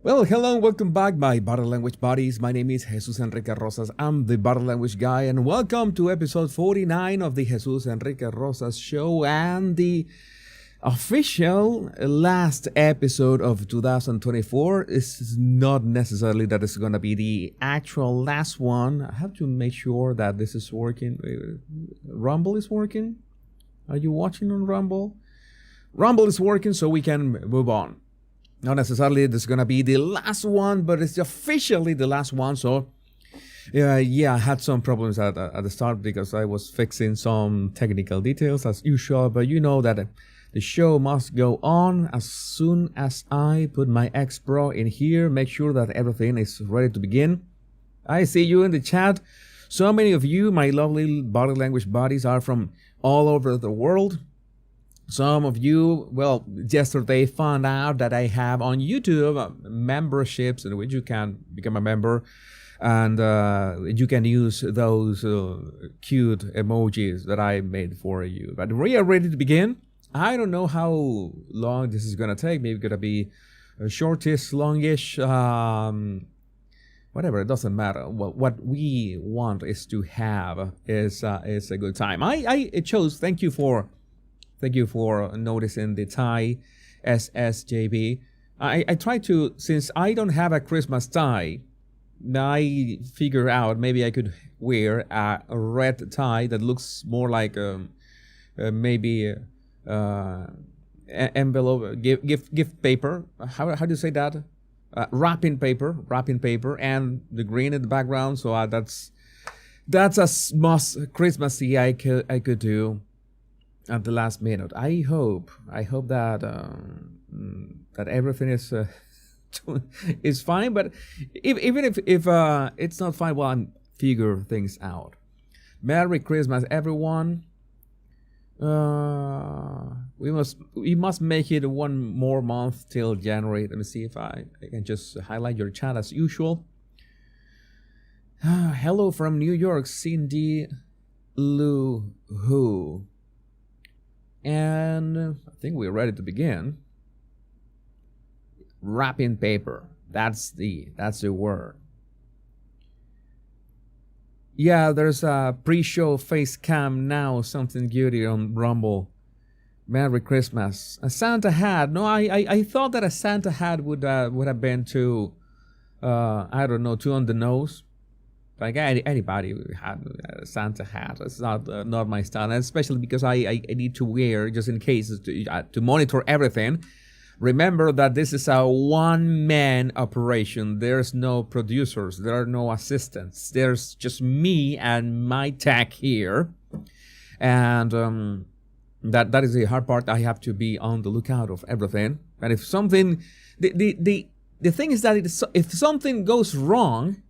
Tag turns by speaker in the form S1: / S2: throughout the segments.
S1: Well, hello and welcome back, my body language buddies. My name is Jesus Enrique Rosas. I'm the body language guy, and welcome to episode 49 of the Jesus Enrique Rosas show and the official last episode of 2024. It's not necessarily that it's going to be the actual last one. I have to make sure that this is working. Rumble is working. Are you watching on Rumble? Rumble is working, so we can move on. Not necessarily this is going to be the last one, but it's officially the last one. So, yeah, I had some problems at the start because I was fixing some technical details as usual. But you know that the show must go on as soon as I put my X Pro in here. Make sure that everything is ready to begin. I see you in the chat. So many of you, my lovely body language buddies, are from all over the world. Some of you, well, yesterday found out that I have on YouTube memberships in which you can become a member and you can use those cute emojis that I made for you. But we are ready to begin. I don't know how long this is going to take. Maybe it's going to be a shortish, longish, whatever. It doesn't matter. What we want is to have is a good time. I chose, thank you for noticing the tie SSJB. I try to, since I don't have a Christmas tie, I figure out maybe I could wear a red tie that looks more like maybe envelope, gift paper. How do you say that? Wrapping paper, and the green in the background. So that's as most Christmassy I could do at the last minute. I hope that that everything is fine. But even if it's not fine, well, I'm figure things out. Merry Christmas, everyone. We must make it one more month till January. Let me see if I can just highlight your chat as usual. Hello from New York, Cindy Lou Who. And I think we're ready to begin. Wrapping paper. That's the word. Yeah, there's a pre-show face cam now. Something goody on Rumble. Merry Christmas. A Santa hat. No, I thought that a Santa hat would have been too, I don't know, too on the nose. Like anybody had a Santa hat. It's not my style, and especially because I need to wear just in case to monitor everything. Remember that this is a one-man operation. There's no producers. There are no assistants. There's just me and my tech here, and that is the hard part. I have to be on the lookout of everything. And if something, the thing is that if something goes wrong,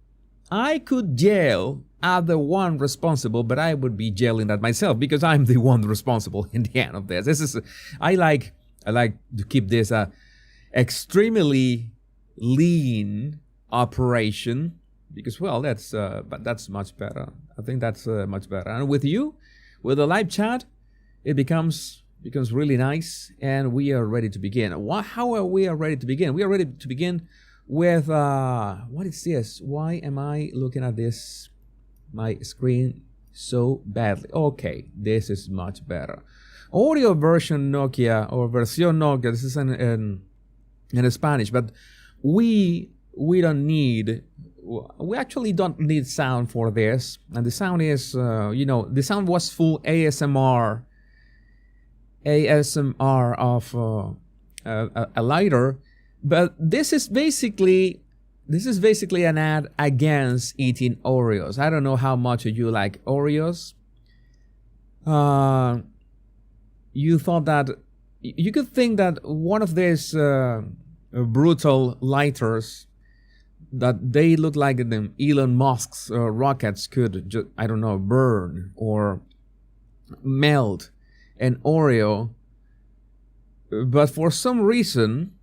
S1: I could yell at the one responsible, but I would be yelling at myself because I'm the one responsible in the end of this. I like to keep this extremely lean operation because, well, that's much better. I think that's much better. And with you, with the live chat, it becomes really nice, and we are ready to begin. How are we ready to begin? We are ready to begin with what is this? Why am I looking at my screen so badly? Okay, this is much better. Oreo version Nokia, or versión Nokia. This is in Spanish, but we actually don't need sound for this. And the sound is the sound was full ASMR of a lighter. But this is basically an ad against eating Oreos. I don't know how much you like Oreos. You thought that you could think that one of these brutal lighters that they look like the Elon Musk's rockets could just, I don't know, burn or melt an Oreo. But for some reason,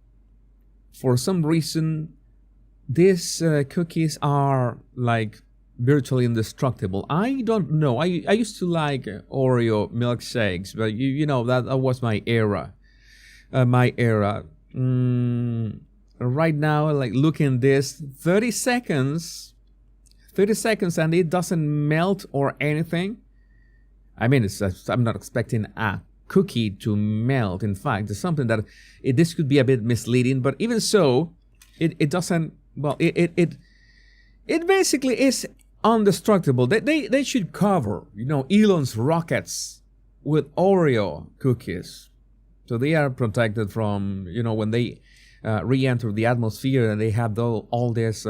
S1: these cookies are like virtually indestructible. I don't know. I used to like Oreo milkshakes, but you know that was my era. right now, like looking this 30 seconds and it doesn't melt or anything. I mean, I'm not expecting a cookie to melt. In fact, it's something that this could be a bit misleading, but even so, it doesn't. Well, it basically is indestructible. They should cover, Elon's rockets with Oreo cookies, so they are protected from, when they re-enter the atmosphere and they have all this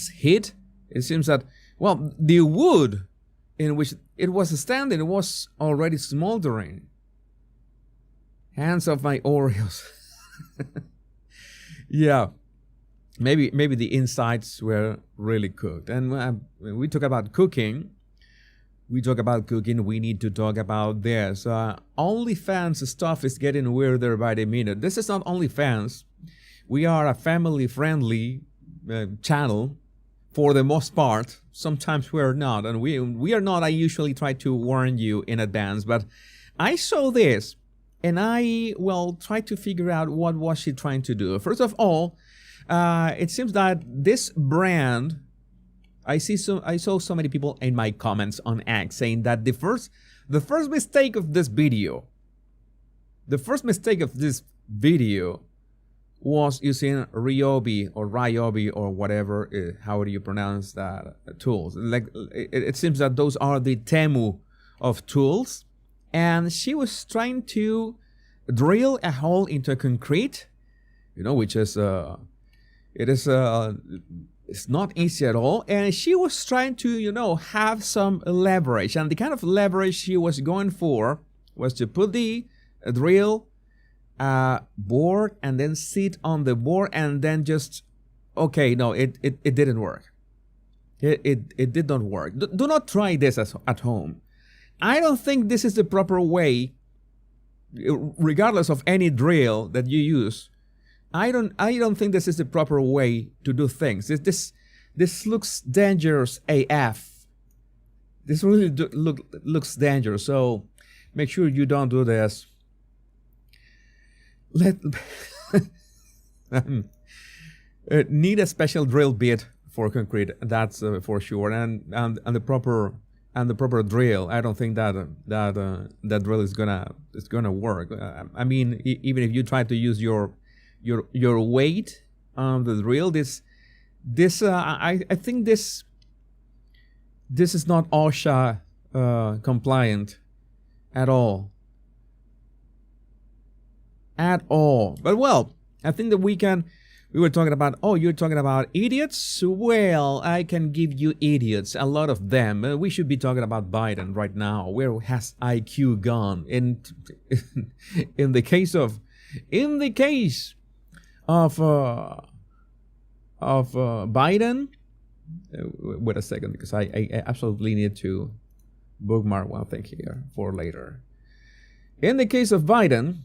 S1: heat. It seems that, well, the wood in which it was standing was already smoldering. Hands off my Oreos. Yeah, maybe the insides were really cooked. And when we talk about cooking, we need to talk about this. OnlyFans stuff is getting weirder by the minute. This is not OnlyFans. We are a family-friendly channel for the most part. Sometimes we are not, and we are not. I usually try to warn you in advance, but I saw this, and I tried to figure out what was she trying to do. First of all, it seems that this brand, I saw so many people in my comments on X saying that the first mistake of this video, was using Ryobi or whatever, how do you pronounce that, tools. Like, it seems that those are the Temu of tools, and she was trying to drill a hole into concrete, which is it's not easy at all, and she was trying to have some leverage, and the kind of leverage she was going for was to put the drill board and then sit on the board and then just, okay, no, it didn't work. It did not work. Do not try this at home. I don't think this is the proper way, regardless of any drill that you use. I don't think this is the proper way to do things. This looks dangerous AF. This really looks dangerous. So make sure you don't do this. Need a special drill bit for concrete. That's for sure, and the proper drill. I don't think that drill is gonna work. I mean, even if you try to use your weight on the drill, I think this is not OSHA compliant at all. But I think that we were talking about, you're talking about idiots? Well, I can give you idiots, a lot of them. We should be talking about Biden right now. Where has IQ gone? In the case of Biden, wait a second, because I absolutely need to bookmark one thing here for later. In the case of Biden,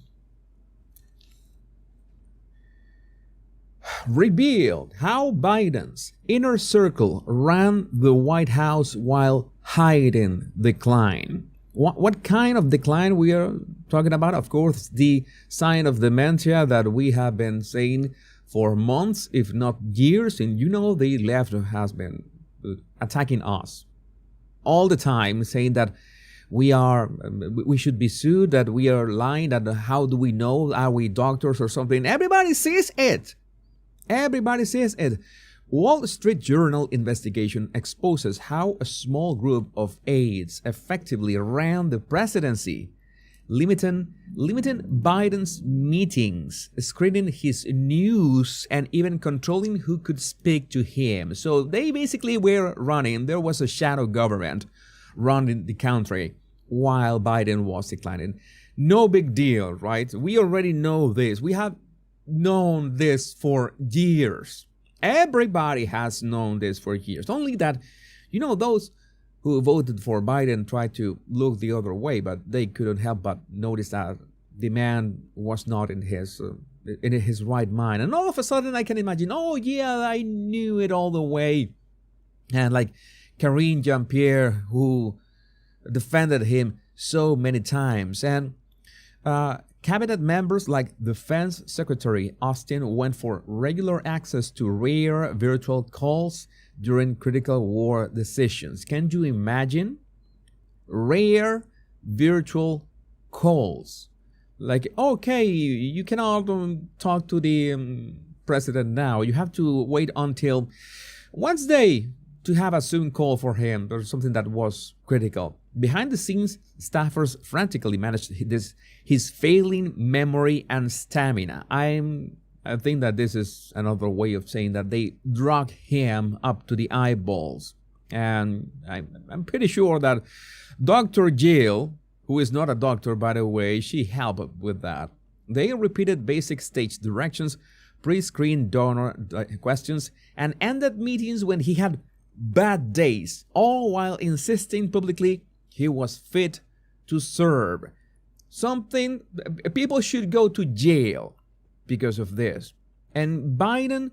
S1: revealed how Biden's inner circle ran the White House while hiding decline. What kind of decline we are talking about? Of course, the sign of dementia that we have been saying for months, if not years. And the left has been attacking us all the time, saying that we should be sued, that we are lying, that how do we know? Are we doctors or something? Everybody sees it. Wall Street Journal investigation exposes how a small group of aides effectively ran the presidency, limiting Biden's meetings, screening his news, and even controlling who could speak to him. So they basically were there was a shadow government running the country while Biden was declining. No big deal, right? We already know this. We have known this for years. Everybody has known this for years. Only that, those who voted for Biden tried to look the other way, but they couldn't help but notice that the man was not in his right mind. And all of a sudden, I can imagine, I knew it all the way. And like Karine Jean-Pierre, who defended him so many times. And Cabinet members like Defense Secretary Austin went for regular access to rare virtual calls during critical war decisions. Can you imagine? Rare virtual calls. Like, okay, you cannot talk to the president now. You have to wait until Wednesday to have a Zoom call for him or something that was critical. Behind the scenes, staffers frantically managed his failing memory and stamina. I think that this is another way of saying that they drug him up to the eyeballs. And I'm pretty sure that Dr. Jill, who is not a doctor, by the way, she helped with that. They repeated basic stage directions, pre-screened donor questions, and ended meetings when he had bad days, all while insisting publicly he was fit to serve. People should go to jail because of this. And Biden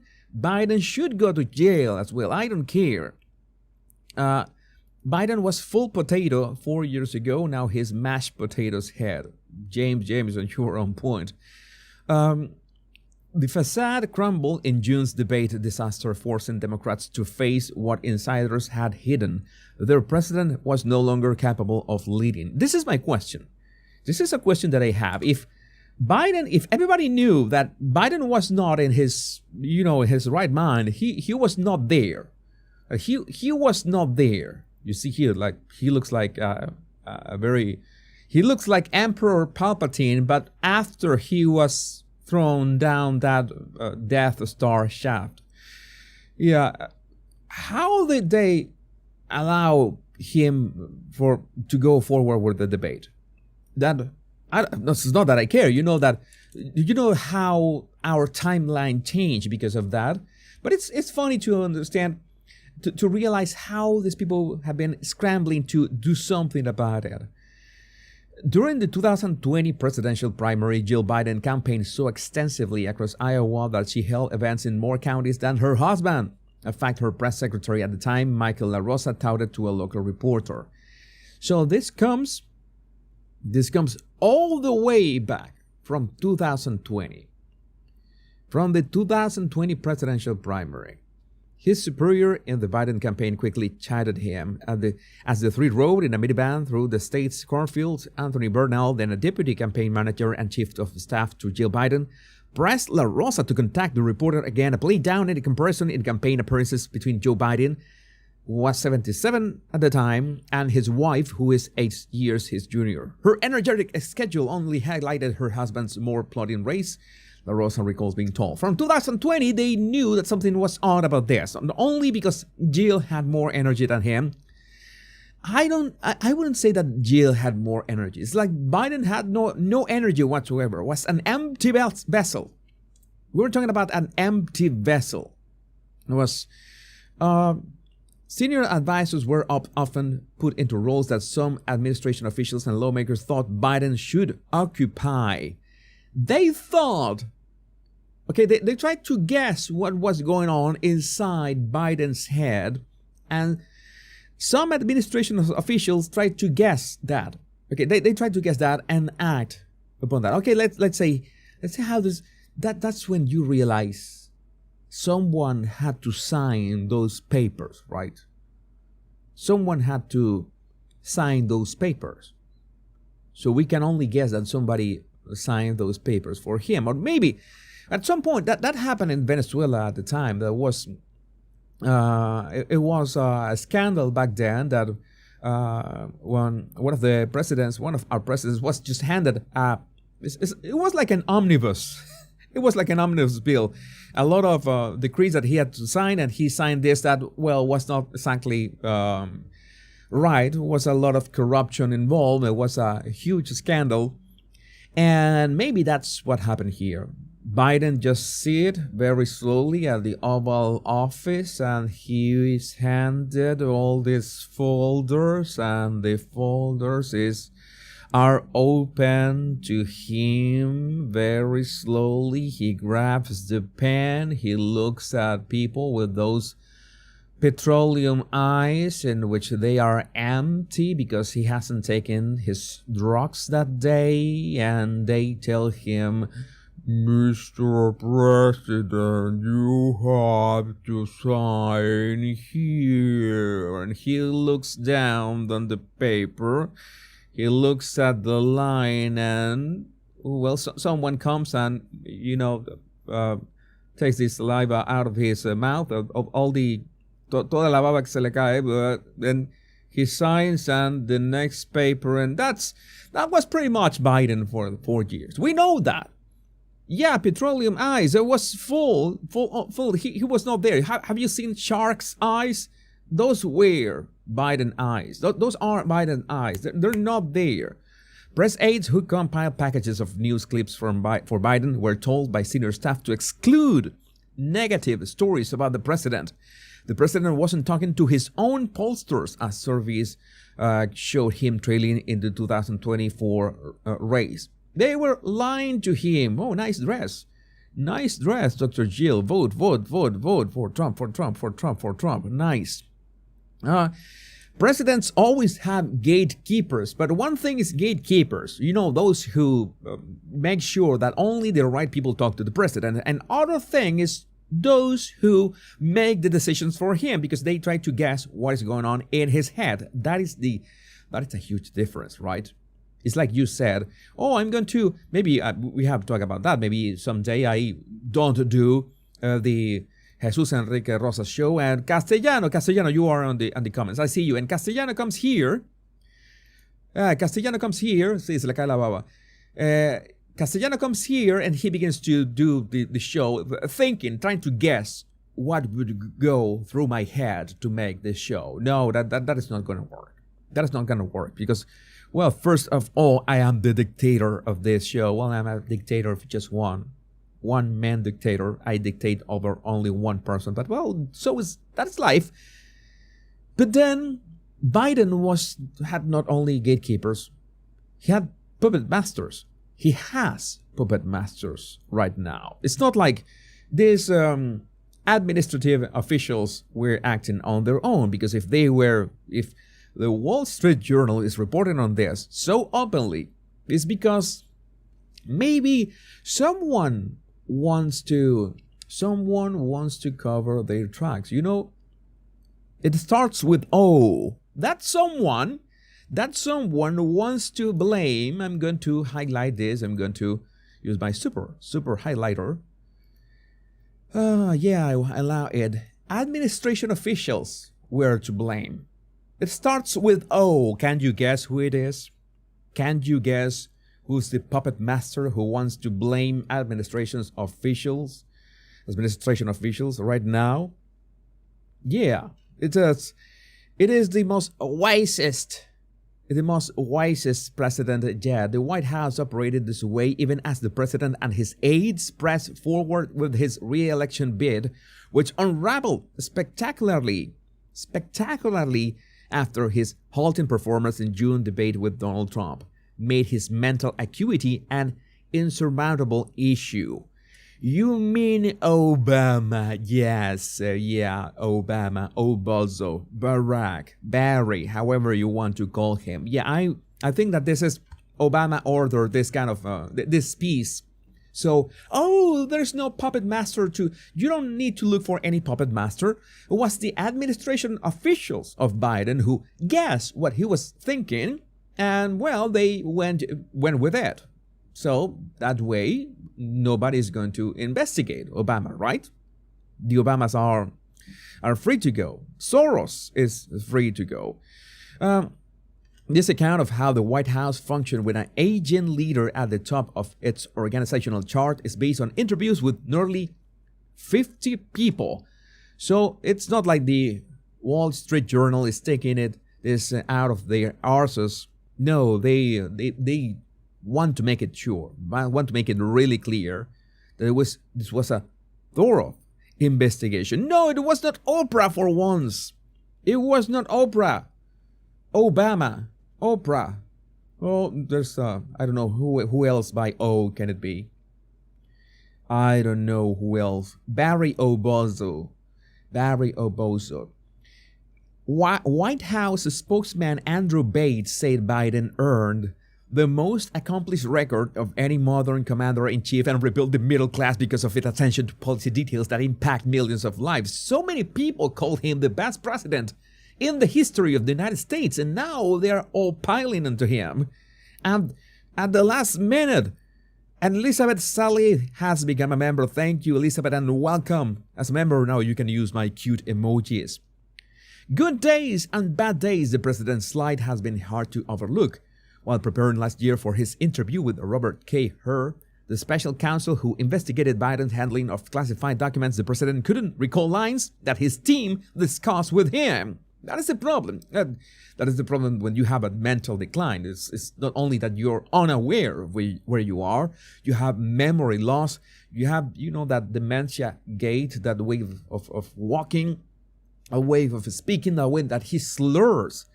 S1: should go to jail as well. I don't care. Biden was full potato 4 years ago. Now he's mashed potatoes head. James, you're on point. The facade crumbled in June's debate disaster, forcing Democrats to face what insiders had hidden. Their president was no longer capable of leading. This is my question. This is a question that I have. If everybody knew that Biden was not in his right mind, he was not there. He was not there. You see here, like he looks like he looks like Emperor Palpatine, but after he was thrown down that Death Star shaft. Yeah, how did they allow him to go forward with the debate? This is not that I care. You know how our timeline changed because of that. But it's funny to understand, to realize how these people have been scrambling to do something about it. During the 2020 presidential primary, Jill Biden campaigned so extensively across Iowa that she held events in more counties than her husband. In fact, her press secretary at the time, Michael LaRosa, touted to a local reporter. So this comes all the way back from 2020. From the 2020 presidential primary. His superior in the Biden campaign quickly chided him as the three rode in a minivan through the state's cornfields. Anthony Burnell, then a deputy campaign manager and chief of staff to Jill Biden, pressed LaRosa to contact the reporter again, a play down in a comparison in campaign appearances between Joe Biden, who was 77 at the time, and his wife, who is 8 years his junior. Her energetic schedule only highlighted her husband's more plodding race. LaRosa recalls being told. From 2020, they knew that something was odd about this, only because Jill had more energy than him. I wouldn't say that Jill had more energy. It's like Biden had no energy whatsoever. It was an empty vessel. We were talking about an empty vessel. It was senior advisors were often put into roles that some administration officials and lawmakers thought Biden should occupy. They thought, they tried to guess what was going on inside Biden's head, and some administration officials tried to guess that. They tried to guess that and act upon that. Let's say how this that's when you realize someone had to sign those papers, right? Someone had to sign those papers. So we can only guess that somebody signed those papers for him, or maybe at some point that happened in Venezuela at the time. There was it was a scandal back then that one of our presidents was just handed it was like an omnibus. It was like an omnibus bill, a lot of decrees that he had to sign, and he signed this that was not exactly right. There was a lot of corruption involved. It was a huge scandal. And maybe that's what happened here. Biden just sit very slowly at the Oval Office, and he is handed all these folders, and the folders are open to him very slowly. He grabs the pen. He looks at people with those petroleum eyes in which they are empty because he hasn't taken his drugs that day, and they tell him, Mr. President, you have to sign here. And he looks down on the paper, he looks at the line, and well, someone comes and takes the saliva out of his mouth, of all the toda la baba que se le cae, but then he signs and the next paper, and that was pretty much Biden for 4 years. We know that. Yeah, petroleum eyes. It was full. He was not there. Have you seen shark's eyes? Those were Biden eyes. Those aren't Biden eyes. They're not there. Press aides who compiled packages of news clips for Biden were told by senior staff to exclude negative stories about the president. The president wasn't talking to his own pollsters, as surveys showed him trailing in the 2024 race. They were lying to him. Oh, nice dress. Nice dress, Dr. Jill. Vote for Trump. Nice. Presidents always have gatekeepers, but one thing is gatekeepers. Those who make sure that only the right people talk to the president. And other thing is those who make the decisions for him because they try to guess what is going on in his head. That is a huge difference, right? It's like you said, I'm going to, maybe we have to talk about that. Maybe someday I don't do the Jesus Enrique Rosa show. And Castellano, you are on the comments. I see you. And Castellano comes here. Sí, se le cae la baba. Castellano comes here and he begins to do the show, thinking, trying to guess what would go through my head to make this show. No, that is not going to work. That is not going to work because, well, first of all, I am the dictator of this show. Well, I'm a dictator of just one man dictator. I dictate over only one person. But, well, that's life. But then Biden had not only gatekeepers, he had puppet masters. He has puppet masters right now. It's not like these administrative officials were acting on their own, because if the Wall Street Journal is reporting on this so openly, it's because maybe someone wants to cover their tracks. It starts with O. That someone wants to blame. I'm going to highlight this. I'm going to use my super highlighter. I allow it. Administration officials were to blame. It starts with O. Can you guess who it is? Can you guess who's the puppet master who wants to blame administration officials right now? Yeah, it is the most wisest president yet. The White House operated this way even as the president and his aides pressed forward with his re-election bid, which unraveled spectacularly after his halting performance in June debate with Donald Trump made his mental acuity an insurmountable issue. You mean Obama? Yes, Obama, Obozo, Barack, Barry, however you want to call him. Yeah, I think that this is Obama ordered this kind of, this piece. So, there's no puppet master you don't need to look for any puppet master. It was the administration officials of Biden who guessed what he was thinking, and, well, they went with it. So, that way, nobody's going to investigate Obama, right? The Obamas are free to go. Soros is free to go. This account of how the White House functioned with an agent leader at the top of its organizational chart is based on interviews with nearly 50 people. So it's not like the Wall Street Journal is taking this out of their arses. No, they want to make it sure, want to make it really clear that this was a thorough investigation. No, it was not Oprah for once. It was not Oprah. Obama. Oprah. Oh, there's I don't know who else by O can it be. I don't know who else. Barry Obozo. White House spokesman Andrew Bates said Biden earned the most accomplished record of any modern commander-in-chief and rebuilt the middle class because of its attention to policy details that impact millions of lives. So many people called him the best president in the history of the United States, and now they're all piling into him. And at the last minute, and Elizabeth Sally has become a member. Thank you, Elizabeth, and welcome. As a member, now you can use my cute emojis. Good days and bad days, the president's slide has been hard to overlook. While preparing last year for his interview with Robert K. Hur, the special counsel who investigated Biden's handling of classified documents, the president couldn't recall lines that his team discussed with him. That is the problem. That is the problem when you have a mental decline. It's not only that you're unaware of where you are, you have memory loss, you have, that dementia gait, that way of walking, a way of speaking, a way that he slurs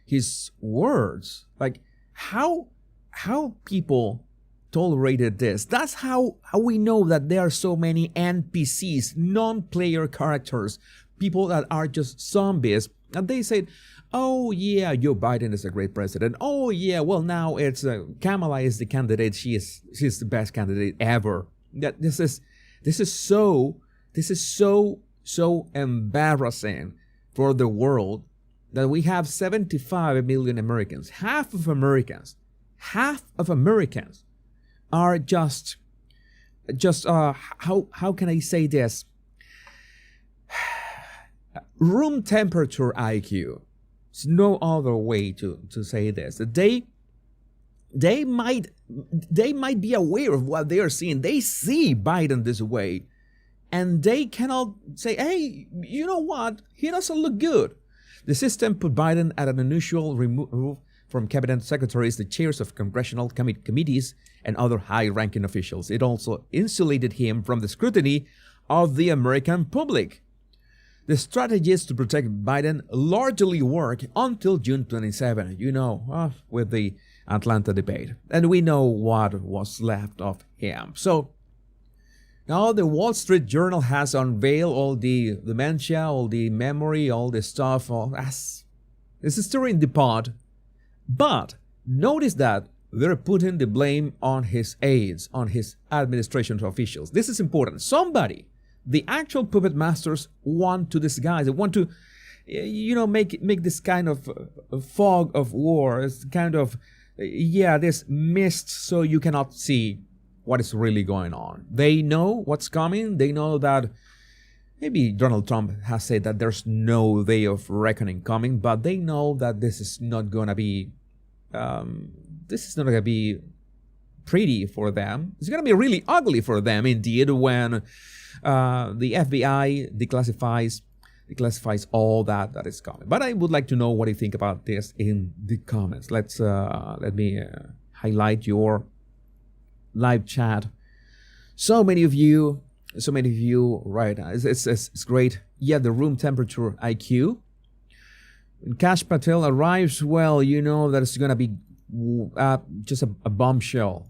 S1: his words. Like, how people tolerated this. That's how we know that there are so many NPCs, non-player characters, people that are just zombies. And they said, oh yeah, Joe Biden is a great president. Oh yeah, well now it's Kamala is the candidate. She's the best candidate ever. That this is so embarrassing for the world that we have 75 million Americans. Half of Americans are just how can I say this? Room temperature IQ. There's no other way to say this. They might be aware of what they are seeing. They see Biden this way, and they cannot say, hey, you know what? He doesn't look good. The system put Biden at an unusual remove from cabinet secretaries, the chairs of congressional committees, and other high-ranking officials. It also insulated him from the scrutiny of the American public. The strategies to protect Biden largely work until June 27, with the Atlanta debate. And we know what was left of him. So now the Wall Street Journal has unveiled all the dementia, all the memory, all the stuff. This is stirring the pot. But notice that they're putting the blame on his aides, on his administration officials. This is important. Somebody, the actual puppet masters, want to disguise. They want to, make this kind of fog of war. It's kind of, this mist so you cannot see what is really going on. They know what's coming. They know that maybe Donald Trump has said that there's no day of reckoning coming, but they know that this is not going to be pretty for them. It's going to be really ugly for them, indeed, when the FBI declassifies all that is coming. But I would like to know what you think about this in the comments. Let me highlight your live chat. So many of you, right? It's great. Yeah, the room temperature IQ. When Kash Patel arrives, well, that it's going to be just a bombshell.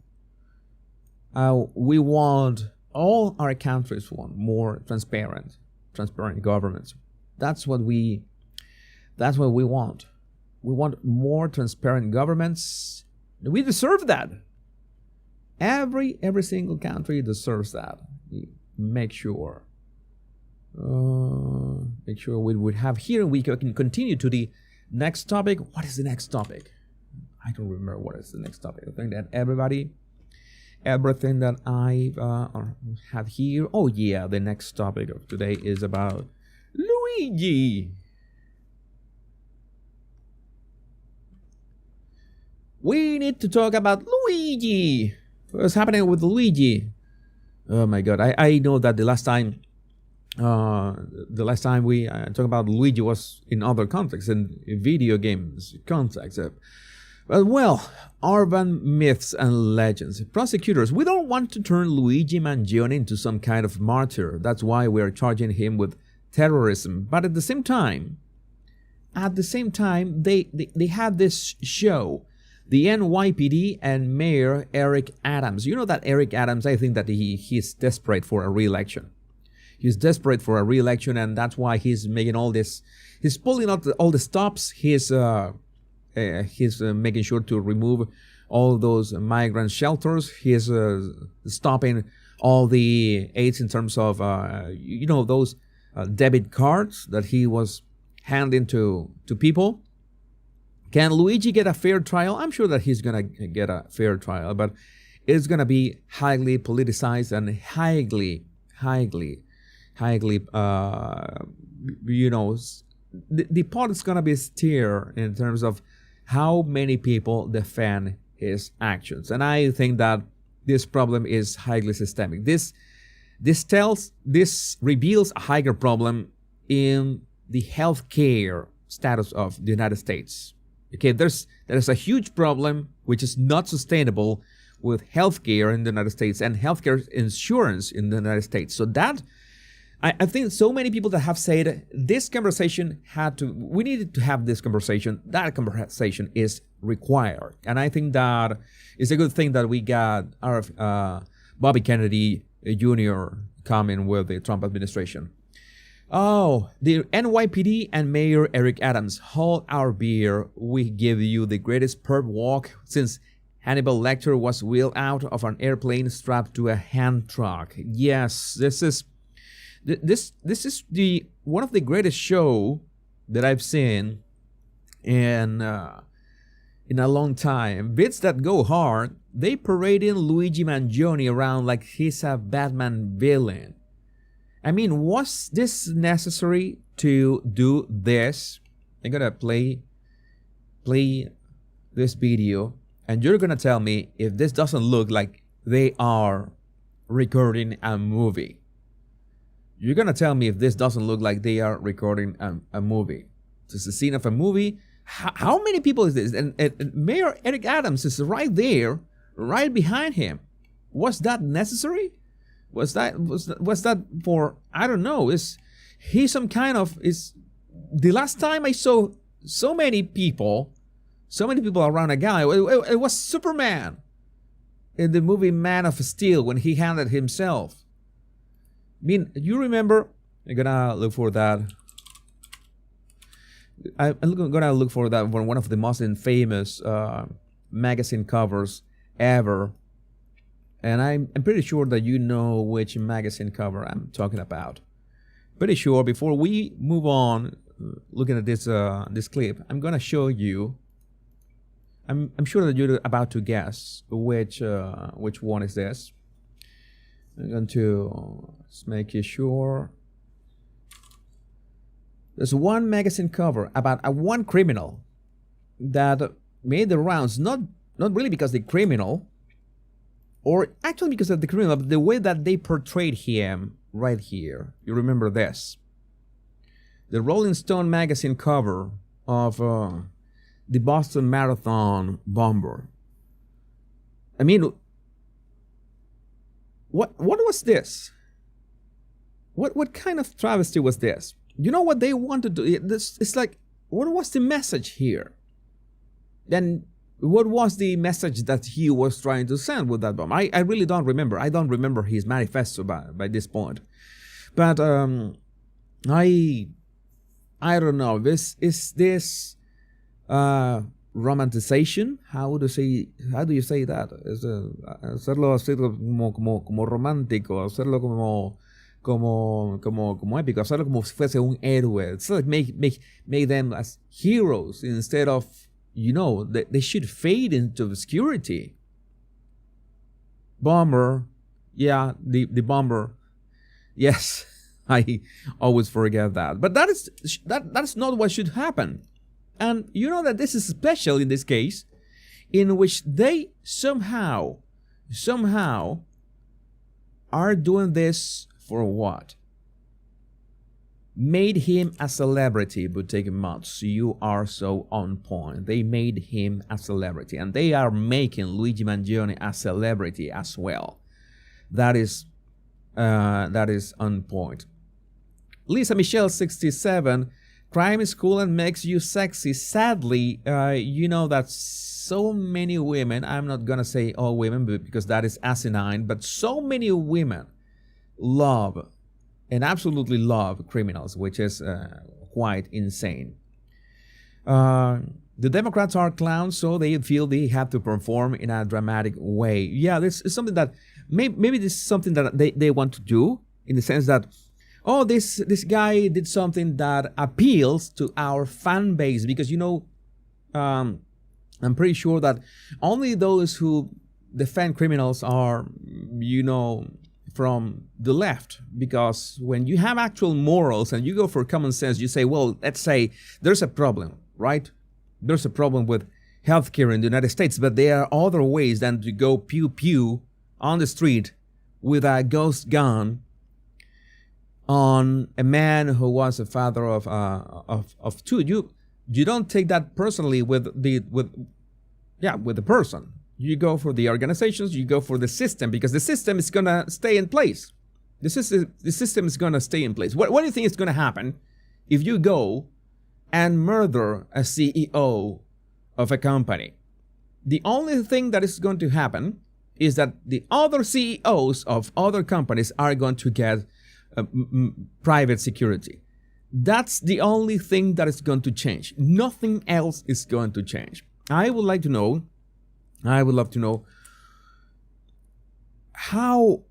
S1: We want, all our countries want more transparent governments. That's what we want. We want more transparent governments. We deserve that. Every single country deserves that. Make sure we would have here, and we can continue to the next topic. What is the next topic? I don't remember what is the next topic. I think that everything that I have here. Oh yeah, the next topic of today is about Luigi. We need to talk about Luigi. What's happening with Luigi? Oh my God! I know that the last time we talked about Luigi was in other contexts, in video games context. Well, urban myths and legends. Prosecutors, we don't want to turn Luigi Mangione into some kind of martyr. That's why we are charging him with terrorism. But at the same time, they had this show, the NYPD and Mayor Eric Adams. You know that Eric Adams, I think that he's desperate for a re-election. He's desperate for a re-election, and that's why he's making all this He's pulling out all the stops. He's making sure to remove all those migrant shelters. He's stopping all the aids in terms of those debit cards that he was handing to people. Can Luigi get a fair trial? I'm sure that he's gonna get a fair trial, but it's gonna be highly politicized and highly the pot is gonna be stirred in terms of how many people defend his actions. And I think that this problem is highly systemic. This reveals a higher problem in the healthcare status of the United States. Okay, there's a huge problem which is not sustainable with healthcare in the United States and healthcare insurance in the United States. So that I think so many people that have said this conversation we needed to have this conversation. That conversation is required, and I think that it's a good thing that we got our Bobby Kennedy Jr. coming with the Trump administration. Oh, the NYPD and Mayor Eric Adams, hold our beer. We give you the greatest perp walk since Hannibal Lecter was wheeled out of an airplane strapped to a hand truck. Yes, this is the one of the greatest show that I've seen in a long time. Bits that go hard. They parading Luigi Mangione around like he's a Batman villain. I mean, was this necessary to do this? I'm gonna play this video, and you're gonna tell me if this doesn't look like they are recording a movie. You're gonna tell me if this doesn't look like they are recording a movie. This is a scene of a movie. How many people is this? And Mayor Eric Adams is right there, right behind him. Was that necessary? Was that for, I don't know, is he some kind of, is the last time I saw so many people around a guy, it was Superman in the movie Man of Steel when he handled himself. I mean, you remember, I'm gonna look for that. I'm gonna look for that for one of the most infamous magazine covers ever. And I'm pretty sure that you know which magazine cover I'm talking about. Pretty sure. Before we move on, looking at this this clip, I'm gonna show you. I'm sure that you're about to guess which one is this. I'm going to make you sure. There's one magazine cover about a one criminal that made the rounds. Not really because the criminal. Or actually because of the criminal, but the way that they portrayed him right here. You remember this. The Rolling Stone magazine cover of the Boston Marathon bomber. I mean, what was this? What kind of travesty was this? You know what they wanted to do? It's like, what was the message here? Then what was the message that he was trying to send with that bomb? I really don't remember. I don't remember his manifesto by this point. But I don't know. This romanticization. How do you say that? Es hacerlo así como romántico, hacerlo como épico, hacerlo como si fuese un héroe. It's like make them as heroes instead of, they should fade into obscurity. Bomber, yeah, the bomber. Yes, I always forget that. But that's not what should happen. And you know that this is special in this case, in which they somehow are doing this for what? Made him a celebrity, but take months. You are so on point. They made him a celebrity, and they are making Luigi Mangione a celebrity as well. That is on point. Lisa Michelle 67. Crime is cool and makes you sexy. Sadly, you know that so many women, I'm not gonna say all women because that is asinine, but so many women love and absolutely love criminals, which is quite insane. The Democrats are clowns, so they feel they have to perform in a dramatic way. Yeah, this is something that maybe this is something that they want to do, in the sense that, oh, this guy did something that appeals to our fan base, because I'm pretty sure that only those who defend criminals are, from the left, because when you have actual morals and you go for common sense, you say, well, let's say there's a problem, right? There's a problem with healthcare in the United States, but there are other ways than to go pew pew on the street with a ghost gun on a man who was a father of two. You don't take that personally with the person. You go for the organizations, you go for the system, because the system is going to stay in place. The system is going to stay in place. What do you think is going to happen if you go and murder a CEO of a company? The only thing that is going to happen is that the other CEOs of other companies are going to get private security. That's the only thing that is going to change. Nothing else is going to change. I would love to know how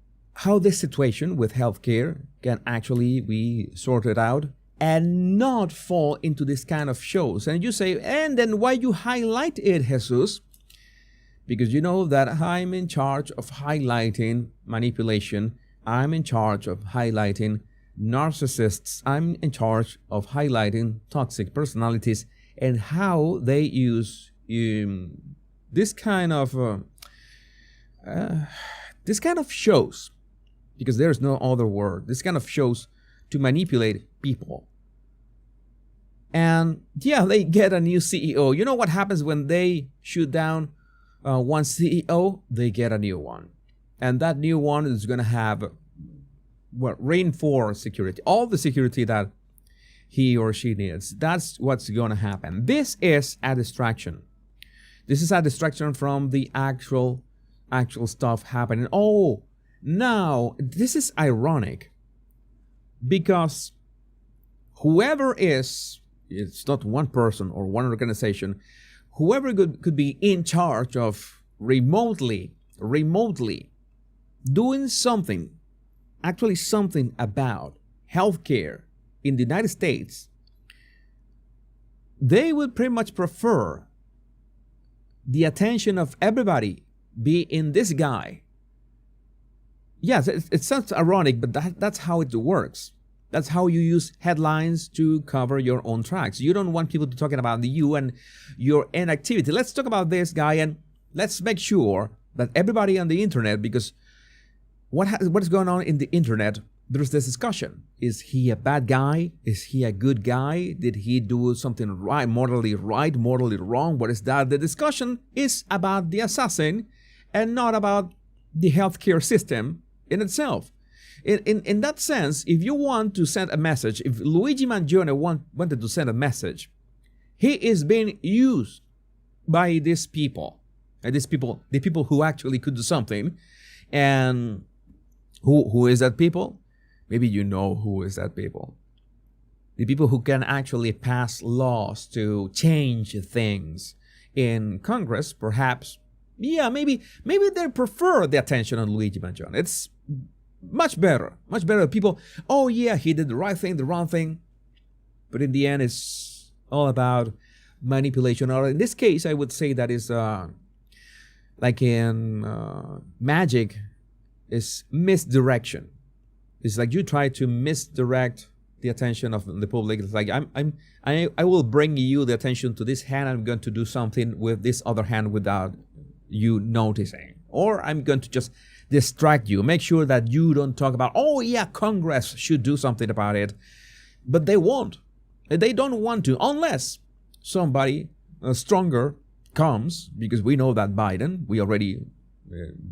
S1: this situation with healthcare can actually be sorted out and not fall into this kind of shows. And you say, and then why you highlight it, Jesus? Because you know that I'm in charge of highlighting manipulation. I'm in charge of highlighting narcissists. I'm in charge of highlighting toxic personalities and how they use this kind of shows, because there's no other word, this kind of shows to manipulate people. And yeah, they get a new CEO. You know what happens when they shoot down one CEO? They get a new one. And that new one is going to have reinforced security, all the security that he or she needs. That's what's going to happen. This is a distraction. This is a distraction from the actual stuff happening. Oh, now this is ironic, because whoever it's not one person or one organization, whoever could be in charge of remotely doing something about healthcare in the United States, they would pretty much prefer the attention of everybody be in this guy. Yes, it sounds ironic, but that's how it works. That's how you use headlines to cover your own tracks. You don't want people to talking about you and your inactivity. Let's talk about this guy, and let's make sure that everybody on the internet, because what is going on in the internet, there's this discussion. Is he a bad guy? Is he a good guy? Did he do something right, morally wrong? What is that? The discussion is about the assassin and not about the healthcare system in itself. In that sense, if you want to send a message, if Luigi Mangione wanted to send a message, he is being used by these people. The people who actually could do something. And who is that people? Maybe you know who is that people. The people who can actually pass laws to change things in Congress, perhaps. Yeah, maybe they prefer the attention on Luigi Mangione. It's much better. People, oh yeah, he did the right thing, the wrong thing. But in the end, it's all about manipulation. Or in this case, I would say that is like in magic, is misdirection. It's like you try to misdirect the attention of the public. It's like I will bring you the attention to this hand. I'm going to do something with this other hand without you noticing. Or I'm going to just distract you. Make sure that you don't talk about, oh yeah, Congress should do something about it. But they won't. They don't want to, unless somebody stronger comes, because we know that Biden, we already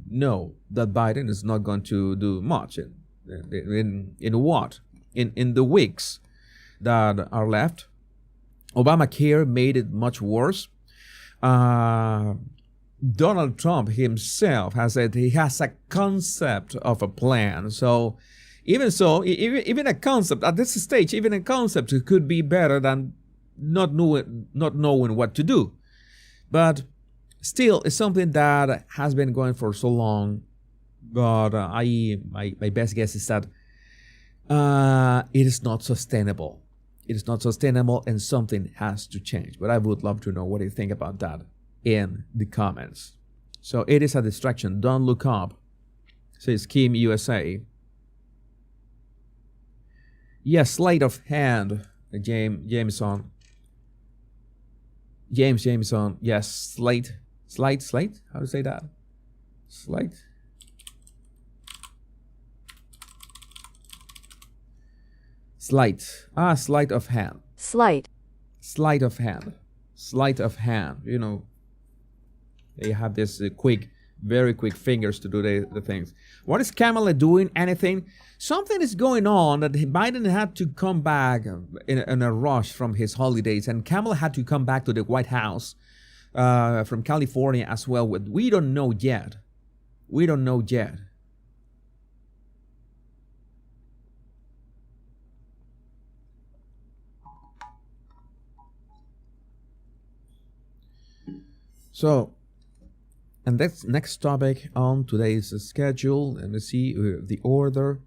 S1: know that Biden is not going to do much. In what? In the weeks that are left. Obamacare made it much worse. Donald Trump himself has said he has a concept of a plan. So Even so, even a concept at this stage, even a concept could be better than not knowing what to do. But still, it's something that has been going for so long. But my best guess is that it is not sustainable. It is not sustainable, and something has to change. But I would love to know what you think about that in the comments. So it is a distraction. Don't look up, says Kim USA. Yes, sleight of hand, Jameson. Jameson. Yes, sleight. How to say that? Sleight. Sleight. Sleight of hand.
S2: Sleight.
S1: Sleight of hand. Sleight of hand. You know, they have this very quick fingers to do the things. What is Kamala doing? Anything? Something is going on that Biden had to come back in a rush from his holidays, and Kamala had to come back to the White House from California as well. We don't know yet. We don't know yet. So, and that's next topic on today's schedule. Let me see the order.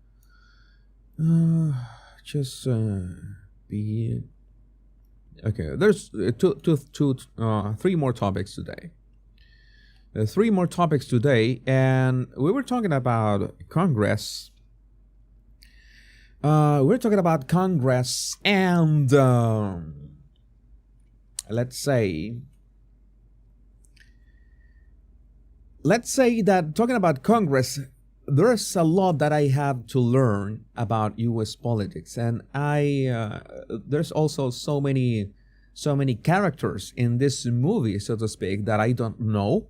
S1: Be okay. There's three more topics today. Three more topics today, and we were talking about Congress. We're talking about Congress, and let's say that talking about Congress, there's a lot that I have to learn about U.S. politics, and there's also so many characters in this movie, so to speak, that I don't know.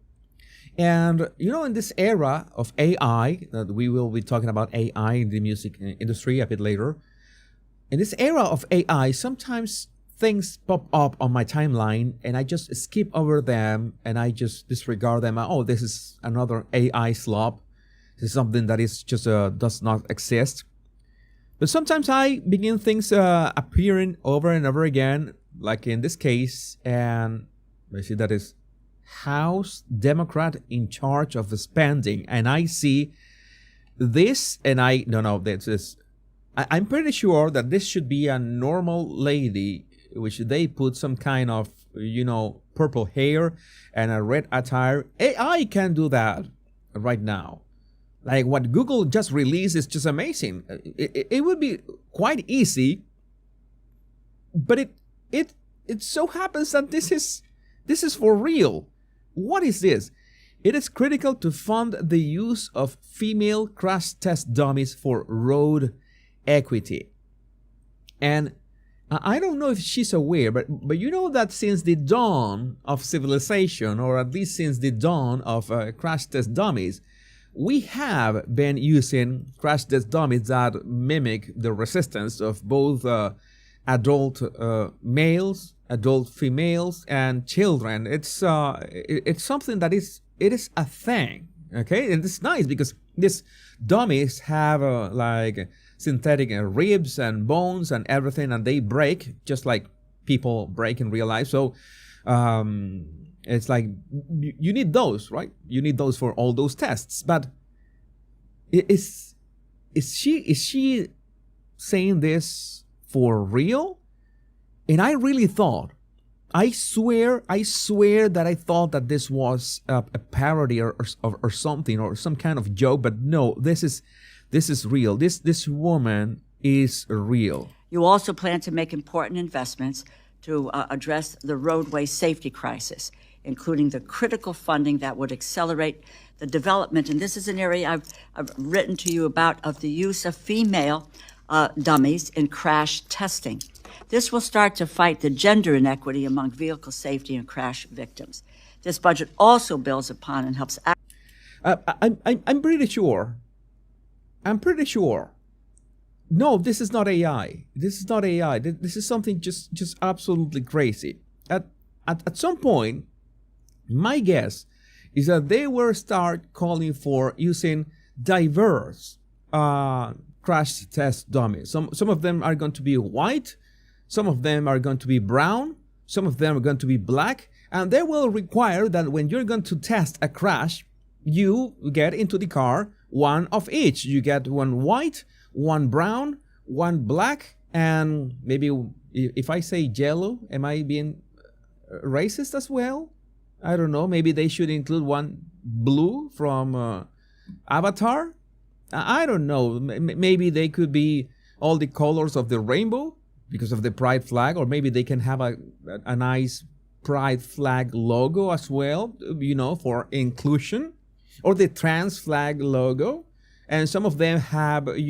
S1: And in this era of AI, that we will be talking about AI in the music industry a bit later. In this era of AI, sometimes things pop up on my timeline and I just skip over them and I just disregard them. Oh, this is another AI slop. This is something that is just does not exist. But sometimes I begin things appearing over and over again, like in this case, and I see that is House Democrat in charge of the spending, and I see this, and I'm pretty sure that this should be a normal lady, which they put some kind of, purple hair and a red attire. AI can do that right now. Like what Google just released is just amazing. It would be quite easy, but it so happens that this is for real. What is this? It is critical to fund the use of female crash test dummies for road equity. And I don't know if she's aware, but you know that since the dawn of civilization, or at least since the dawn of crash test dummies, we have been using crash test dummies that mimic the resistance of both adult males, adult females, and children. It's something that is a thing, okay? And it's nice because these dummies have like synthetic ribs and bones and everything, and they break just like people break in real life. So it's like you need those, right? You need those for all those tests. But is she saying this for real? And I really thought, I swear that I thought that this was a parody or something, or some kind of joke. But no, this is real. This woman is real.
S3: You also plan to make important investments to address the roadway safety crisis, including the critical funding that would accelerate the development, and this is an area I've written to you about, of the use of female dummies in crash testing. This will start to fight the gender inequity among vehicle safety and crash victims. This budget also builds upon and helps.
S1: I'm pretty sure. No, this is not AI. This is not AI. This is something just absolutely crazy. At some point, my guess is that they will start calling for using diverse crash test dummies. Some of them are going to be white, some of them are going to be brown, some of them are going to be black, and they will require that when you're going to test a crash, you get into the car one of each. You get one white, one brown, one black, and maybe if I say yellow, am I being racist as well? I don't know. Maybe they should include one blue from Avatar. I don't know. Maybe they could be all the colors of the rainbow because of the pride flag, or maybe they can have a nice pride flag logo as well, for inclusion, or the trans flag logo. And some of them have, I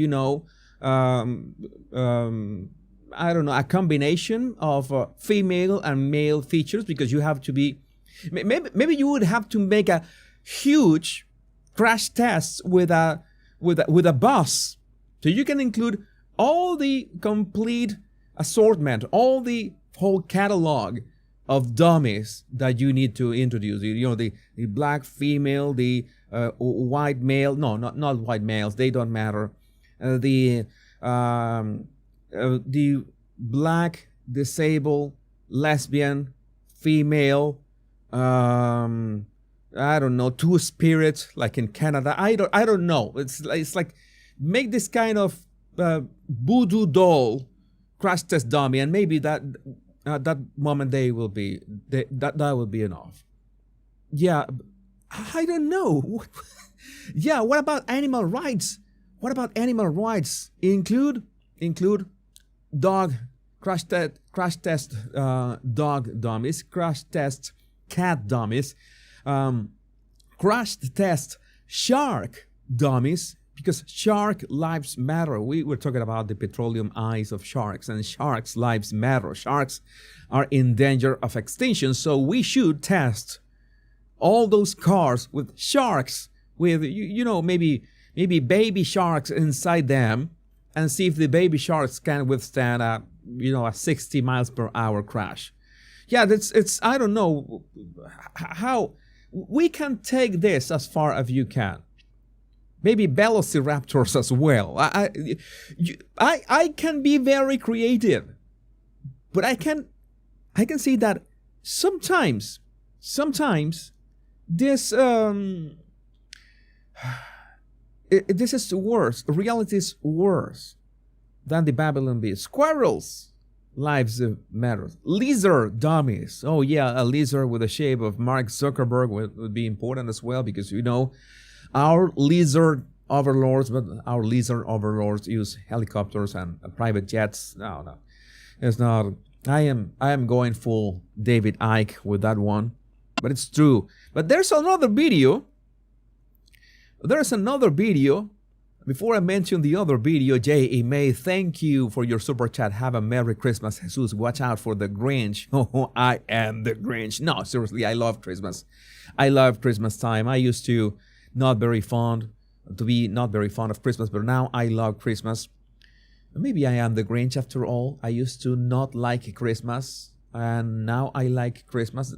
S1: don't know, a combination of female and male features, because you have to be, maybe you would have to make a huge crash test with a bus, so you can include all the complete assortment, all the whole catalog of dummies that you need to introduce. The black female, the white male, no, not white males, they don't matter. The black, disabled, lesbian, female, I don't know, two spirits, like in Canada. I don't know. It's like make this kind of voodoo doll crash test dummy, and maybe that moment that will be enough. Yeah, I don't know. Yeah, what about animal rights? What about animal rights? Include dog crash test dog dummies, crash test cat dummies, crash test shark dummies, because shark lives matter. We were talking about the petroleum eyes of sharks, and sharks' lives matter. Sharks are in danger of extinction, so we should test all those cars with sharks, with maybe baby sharks inside them, and see if the baby sharks can withstand a 60 miles per hour crash. Yeah, it's I don't know how we can take this as far as you can. Maybe velociraptors as well. I can be very creative, but I can see that sometimes this this is worse. Reality is worse than the Babylon Bee. Squirrels' lives matter. Lizard dummies. Oh yeah, a lizard with the shape of Mark Zuckerberg would be important as well, because our lizard overlords use helicopters and private jets. No, it's not. I am going full David Icke with that one, but it's true. But there's another video. Before I mention the other video, J.E. May, thank you for your super chat. Have a Merry Christmas, Jesus. Watch out for the Grinch. Oh, I am the Grinch. No, seriously, I love Christmas. I love Christmas time. I used to be not very fond of Christmas, but now I love Christmas. Maybe I am the Grinch after all. I used to not like Christmas, and now I like Christmas.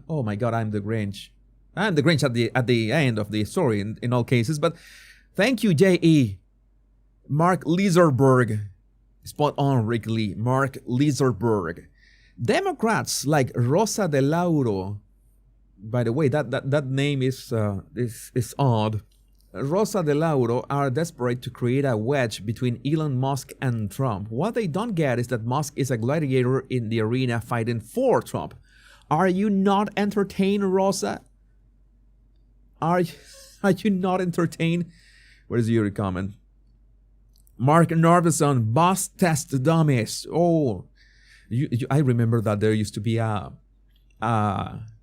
S1: Oh my God, I'm the Grinch. I'm the Grinch at the end of the story in all cases, but thank you, J.E. Mark Lizerberg. Spot on, Rick Lee. Mark Lizerberg. Democrats like Rosa de Lauro. By the way, that name is odd. Rosa de Lauro are desperate to create a wedge between Elon Musk and Trump. What they don't get is that Musk is a gladiator in the arena fighting for Trump. Are you not entertained, Rosa? Are you not entertained? Where's your comment? Mark Narveson, boss test dummies. Oh, I remember that there used to be a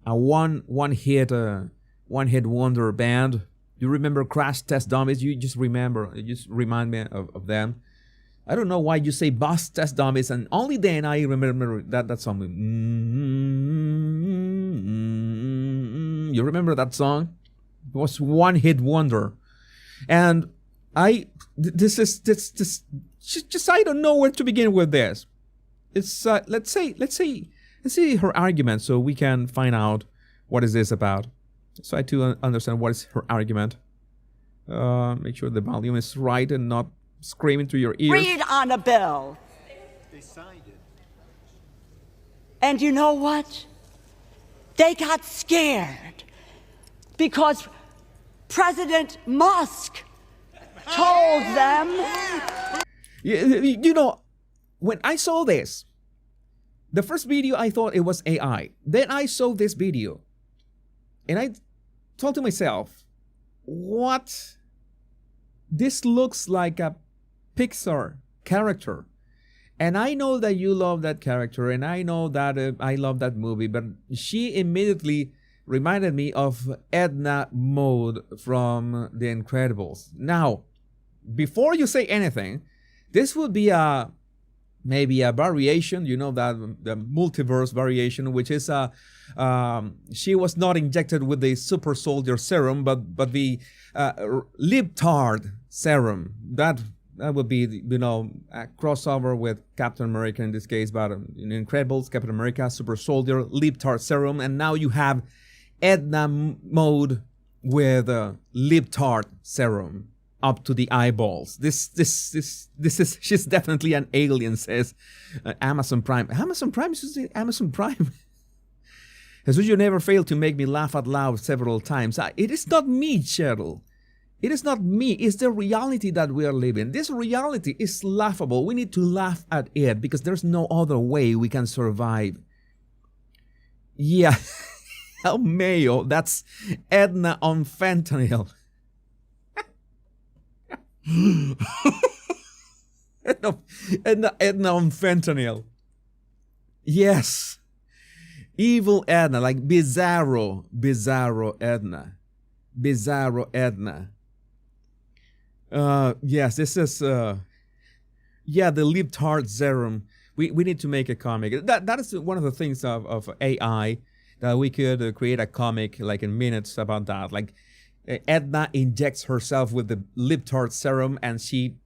S1: one hit wonder band. You remember Crash Test Dummies? You just remind me of them. I don't know why you say boss test dummies, and only then I remember that song. You remember that song? It was one hit wonder, and I don't know where to begin with this. It's let's see her argument so we can find out what is this about. So I to understand what is her argument. Make sure the volume is right and not screaming to your ears.
S3: Read on a bill.
S2: They signed it.
S3: And you know what? They got scared because President Musk told them.
S1: You know, when I saw this, the first video I thought it was AI. Then I saw this video and I thought to myself, what? This looks like a Pixar character. And I know that you love that character, and I know that I love that movie, but she immediately reminded me of Edna Mode from The Incredibles. Now, before you say anything, this would be maybe a variation, you know, that the multiverse variation, which is she was not injected with the super soldier serum, but the libtard serum. That would be, you know, a crossover with Captain America in this case, but in Incredibles, Captain America, super soldier, libtard serum, and now you have Edna Mode with libtard serum up to the eyeballs. This is, she's definitely an alien, says Amazon Prime. Amazon Prime? Amazon Prime? Jesus, you never fail to make me laugh out loud several times. It is not me, Cheryl. It is not me. It's the reality that we are living. This reality is laughable. We need to laugh at it because there's no other way we can survive. Yeah. El Mayo, that's Edna on fentanyl. Edna on fentanyl. Yes. Evil Edna, like Bizarro Edna. Bizarro Edna. Yes, this is, yeah, the libtard serum. We need to make a comic. That is one of the things of AI, that we could create a comic like in minutes about that. Like Edna injects herself with the libtard serum and she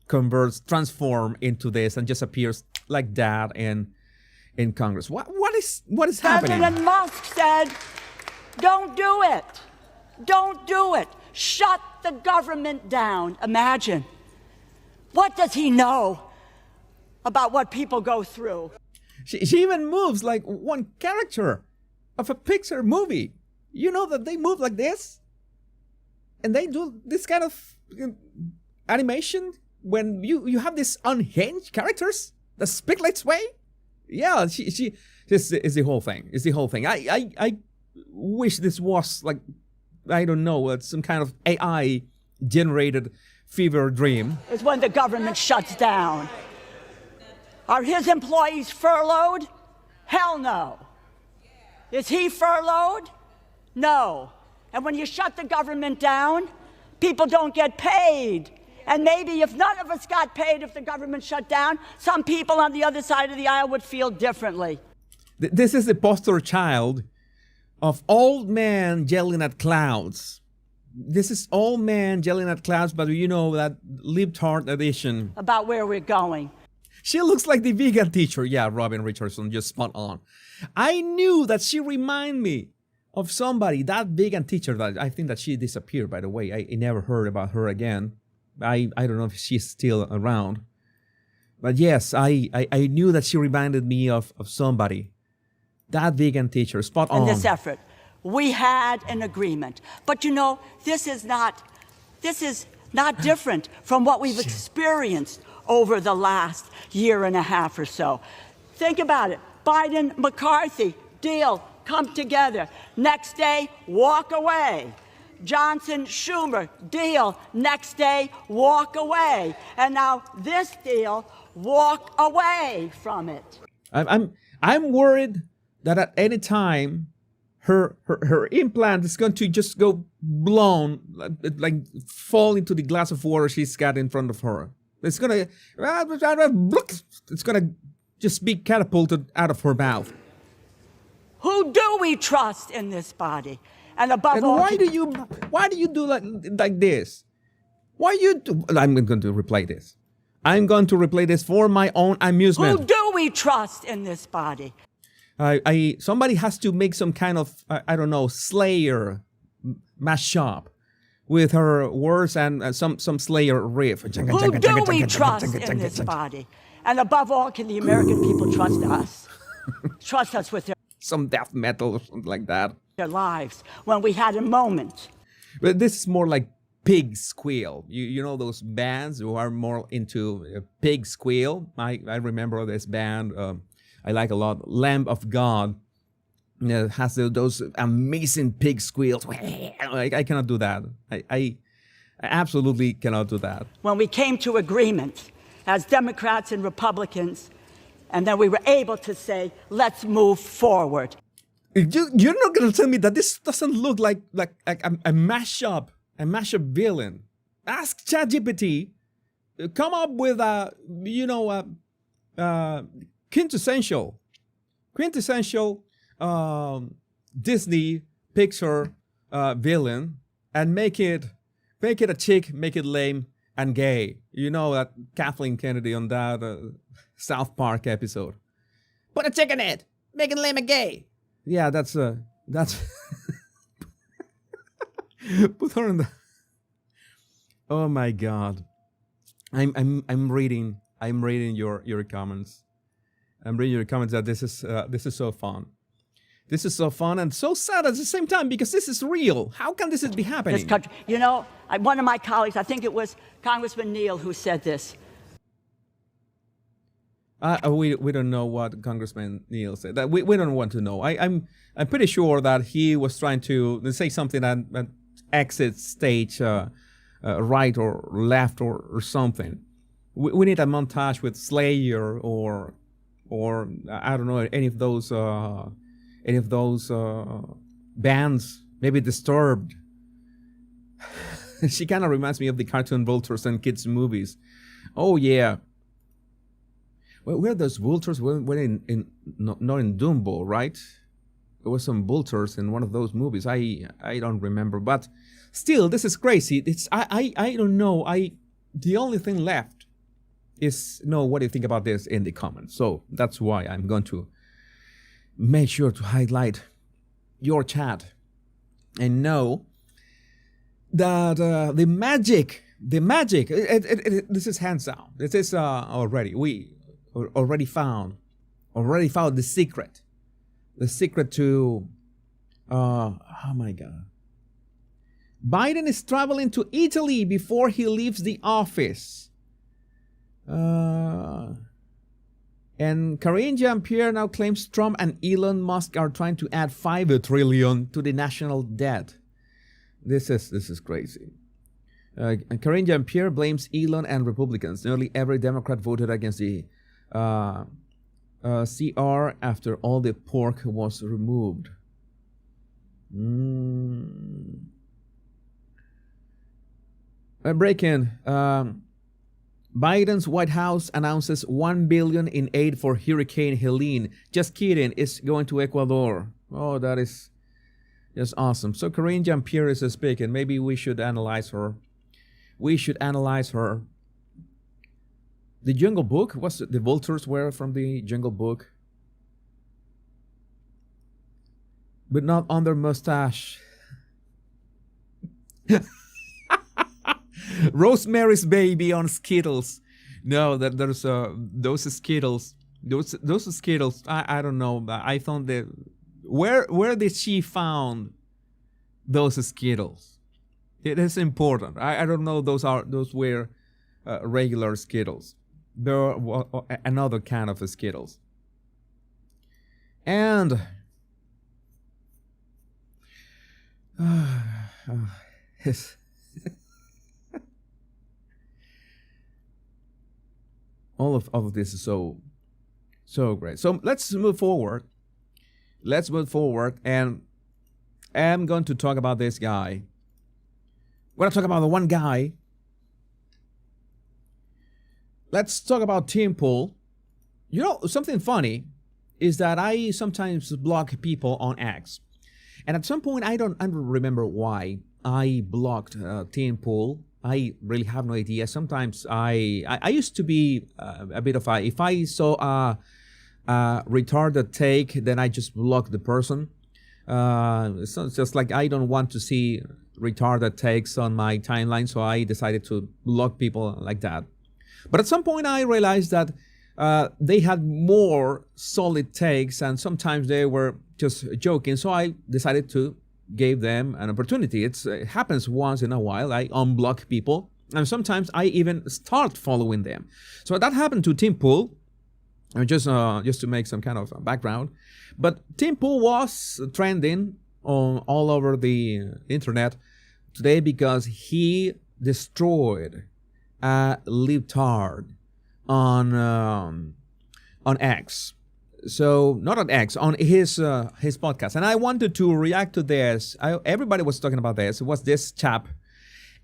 S1: transform into this and just appears like that in Congress. What is happening?
S3: President Musk said, don't do it. Don't do it. Shut the government down. Imagine. What does he know about what people go through?
S1: She even moves like one character of a Pixar movie. You know that they move like this? And they do this kind of animation when you have these unhinged characters that speak like this way? Yeah, this is the whole thing. It's the whole thing. I wish this was like, I don't know, some kind of AI generated fever dream.
S3: Is when the government shuts down. Are his employees furloughed? Hell no. Is he furloughed? No. And when you shut the government down, people don't get paid. And maybe if none of us got paid if the government shut down, some people on the other side of the aisle would feel differently.
S1: This is the poster child of old man yelling at clouds. This is old man yelling at clouds, but you know, that libtard edition.
S3: About where we're going.
S1: She looks like the vegan teacher. Yeah, Robin Richardson, just spot on. I knew that she reminded me of somebody, that vegan teacher that I think that she disappeared, by the way. I never heard about her again. I don't know if she's still around. But yes, I knew that she reminded me of somebody. That vegan teacher, spot on.
S3: In this effort, we had an agreement. But you know, this is not different from what we've experienced over the last year and a half or so. Think about it. Biden, McCarthy, deal, come together. Next day, walk away. Johnson, Schumer, deal. Next day, walk away. And now this deal, walk away from it.
S1: I'm worried that at any time her implant is going to just go blown, like fall into the glass of water she's got in front of her. It's gonna just be catapulted out of her mouth.
S3: Who do we trust in this body? And above all,
S1: why do you do like this? Why you do? I'm going to replay this. I'm going to replay this for my own amusement.
S3: Who do we trust in this body?
S1: Somebody has to make some kind of I don't know, Slayer mashup with her words and some Slayer riff.
S3: Who do we trust in this body? And above all, can the American people trust us? Trust us with
S1: some death metal or something like that.
S3: their lives when we had a moment.
S1: But this is more like pig squeal. You know those bands who are more into pig squeal? I remember this band I like a lot. Lamb of God has those amazing pig squeals. I cannot do that. I absolutely cannot do that.
S3: When we came to agreement as Democrats and Republicans, and then we were able to say, let's move forward.
S1: You're not going to tell me that this doesn't look like a mashup villain. Ask ChatGPT, come up with a quintessential Disney Pixar villain, and make it a chick, make it lame and gay. You know that Kathleen Kennedy on that South Park episode. Put a chick in it, make it lame and gay. Yeah, that's put her in the. Oh my God, I'm reading your comments. I'm reading your comments that this is so fun. This is so fun and so sad at the same time, because this is real. How can this be happening?
S3: This country, one of my colleagues, I think it was Congressman Neal, who said this.
S1: We don't know what Congressman Neal said. That we don't want to know. I'm pretty sure that he was trying to say something that exits stage right or left or something. We need a montage with Slayer or I don't know, any of those bands, maybe Disturbed. She kind of reminds me of the cartoon vultures and kids movies. Oh yeah. Well, were those vultures? We're not in Dumbo, right? There was some vultures in one of those movies. I don't remember, but still, this is crazy. I don't know. The only thing left is what do you think about this in the comments. So that's why I'm going to make sure to highlight your chat and know that the magic. This is hands down. This is we already found the secret to. Oh my God. Biden is traveling to Italy before he leaves the office. And Karine Jean-Pierre now claims Trump and Elon Musk are trying to add $5 trillion to the national debt. This is crazy. And Karine Jean-Pierre blames Elon and Republicans. Nearly every Democrat voted against the CR after all the pork was removed. Break-in. Biden's White House announces $1 billion in aid for Hurricane Helene. Just kidding, it's going to Ecuador. Oh, that is just awesome. So Karine Jean-Pierre is speaking. Maybe we should analyze her. The Jungle Book? What's the vultures were from the Jungle Book? But not on their mustache. Rosemary's Baby on Skittles. No, there's those Skittles. Those Skittles. I don't know. I found that. Where did she found those Skittles? It is important. I don't know. Those were regular Skittles. There were another kind of Skittles. And all of this is so great. So let's move forward. And I'm going to talk about this guy. We're going to talk about the one guy. Let's talk about Tim Pool. Something funny is that I sometimes block people on X. And at some point, I don't remember why I blocked Tim Pool. I really have no idea. Sometimes I used to be a bit of if I saw a retarded take, then I just block the person. So it's just like I don't want to see retarded takes on my timeline, so I decided to block people like that. But at some point I realized that they had more solid takes, and sometimes they were just joking, so I decided to give them an opportunity. It happens once in a while. I unblock people, and sometimes I even start following them. So that happened to Tim Pool, just to make some kind of background. But Tim Pool was trending on all over the internet today because he destroyed a libtard on X. So not on X, on his podcast. And I wanted to react to this. Everybody was talking about this. It was this chap.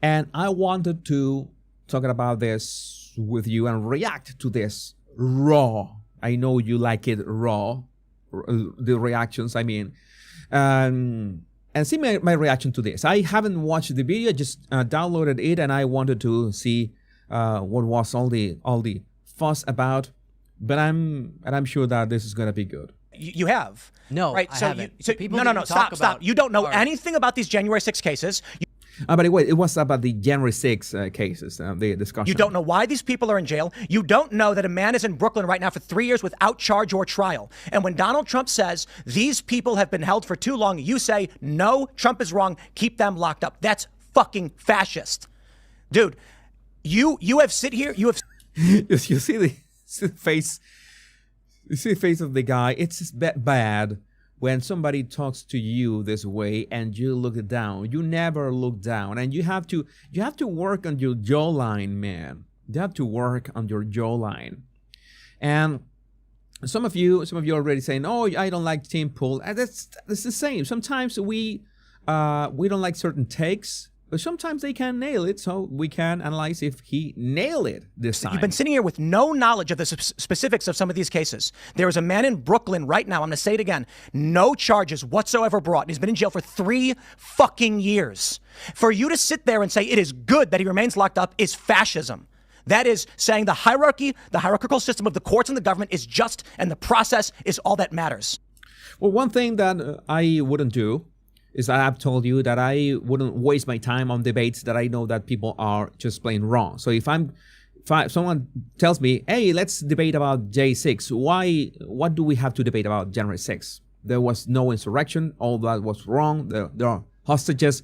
S1: And I wanted to talk about this with you and react to this raw. I know you like it raw, the reactions, I mean. And see my reaction to this. I haven't watched the video, just downloaded it, and I wanted to see what was all the fuss about. But I'm sure that this is gonna be good.
S2: You have
S4: no,
S2: right?
S4: I
S2: So
S4: haven't.
S2: No. Stop. You don't know anything about these January 6 cases.
S1: But wait, it was about the January 6 cases, the discussion.
S2: You don't know why these people are in jail. You don't know that a man is in Brooklyn right now for 3 years without charge or trial. And when Donald Trump says these people have been held for too long, you say, no, Trump is wrong. Keep them locked up. That's fucking fascist. Dude, you have sit here. You have.
S1: You see the face. You see the face of the guy. It's just bad when somebody talks to you this way and you look down. You never look down, and you have to work on your jawline, man. You have to work on your jawline. And some of you already saying, "Oh, I don't like Tim Pool." And that's the same. Sometimes we don't like certain takes, but sometimes they can nail it, so we can analyze if he nailed it this time.
S2: You've been sitting here with no knowledge of the specifics of some of these cases. There is a man in Brooklyn right now, I'm going to say it again, no charges whatsoever brought. He's been in jail for 3 fucking years. For you to sit there and say it is good that he remains locked up is fascism. That is saying the hierarchical system of the courts and the government is just, and the process is all that matters.
S1: Well, one thing that I wouldn't do is that I've told you that I wouldn't waste my time on debates that I know that people are just plain wrong. So if someone tells me, hey, let's debate about J6, what do we have to debate about January 6th? There was no insurrection, all that was wrong, there are hostages.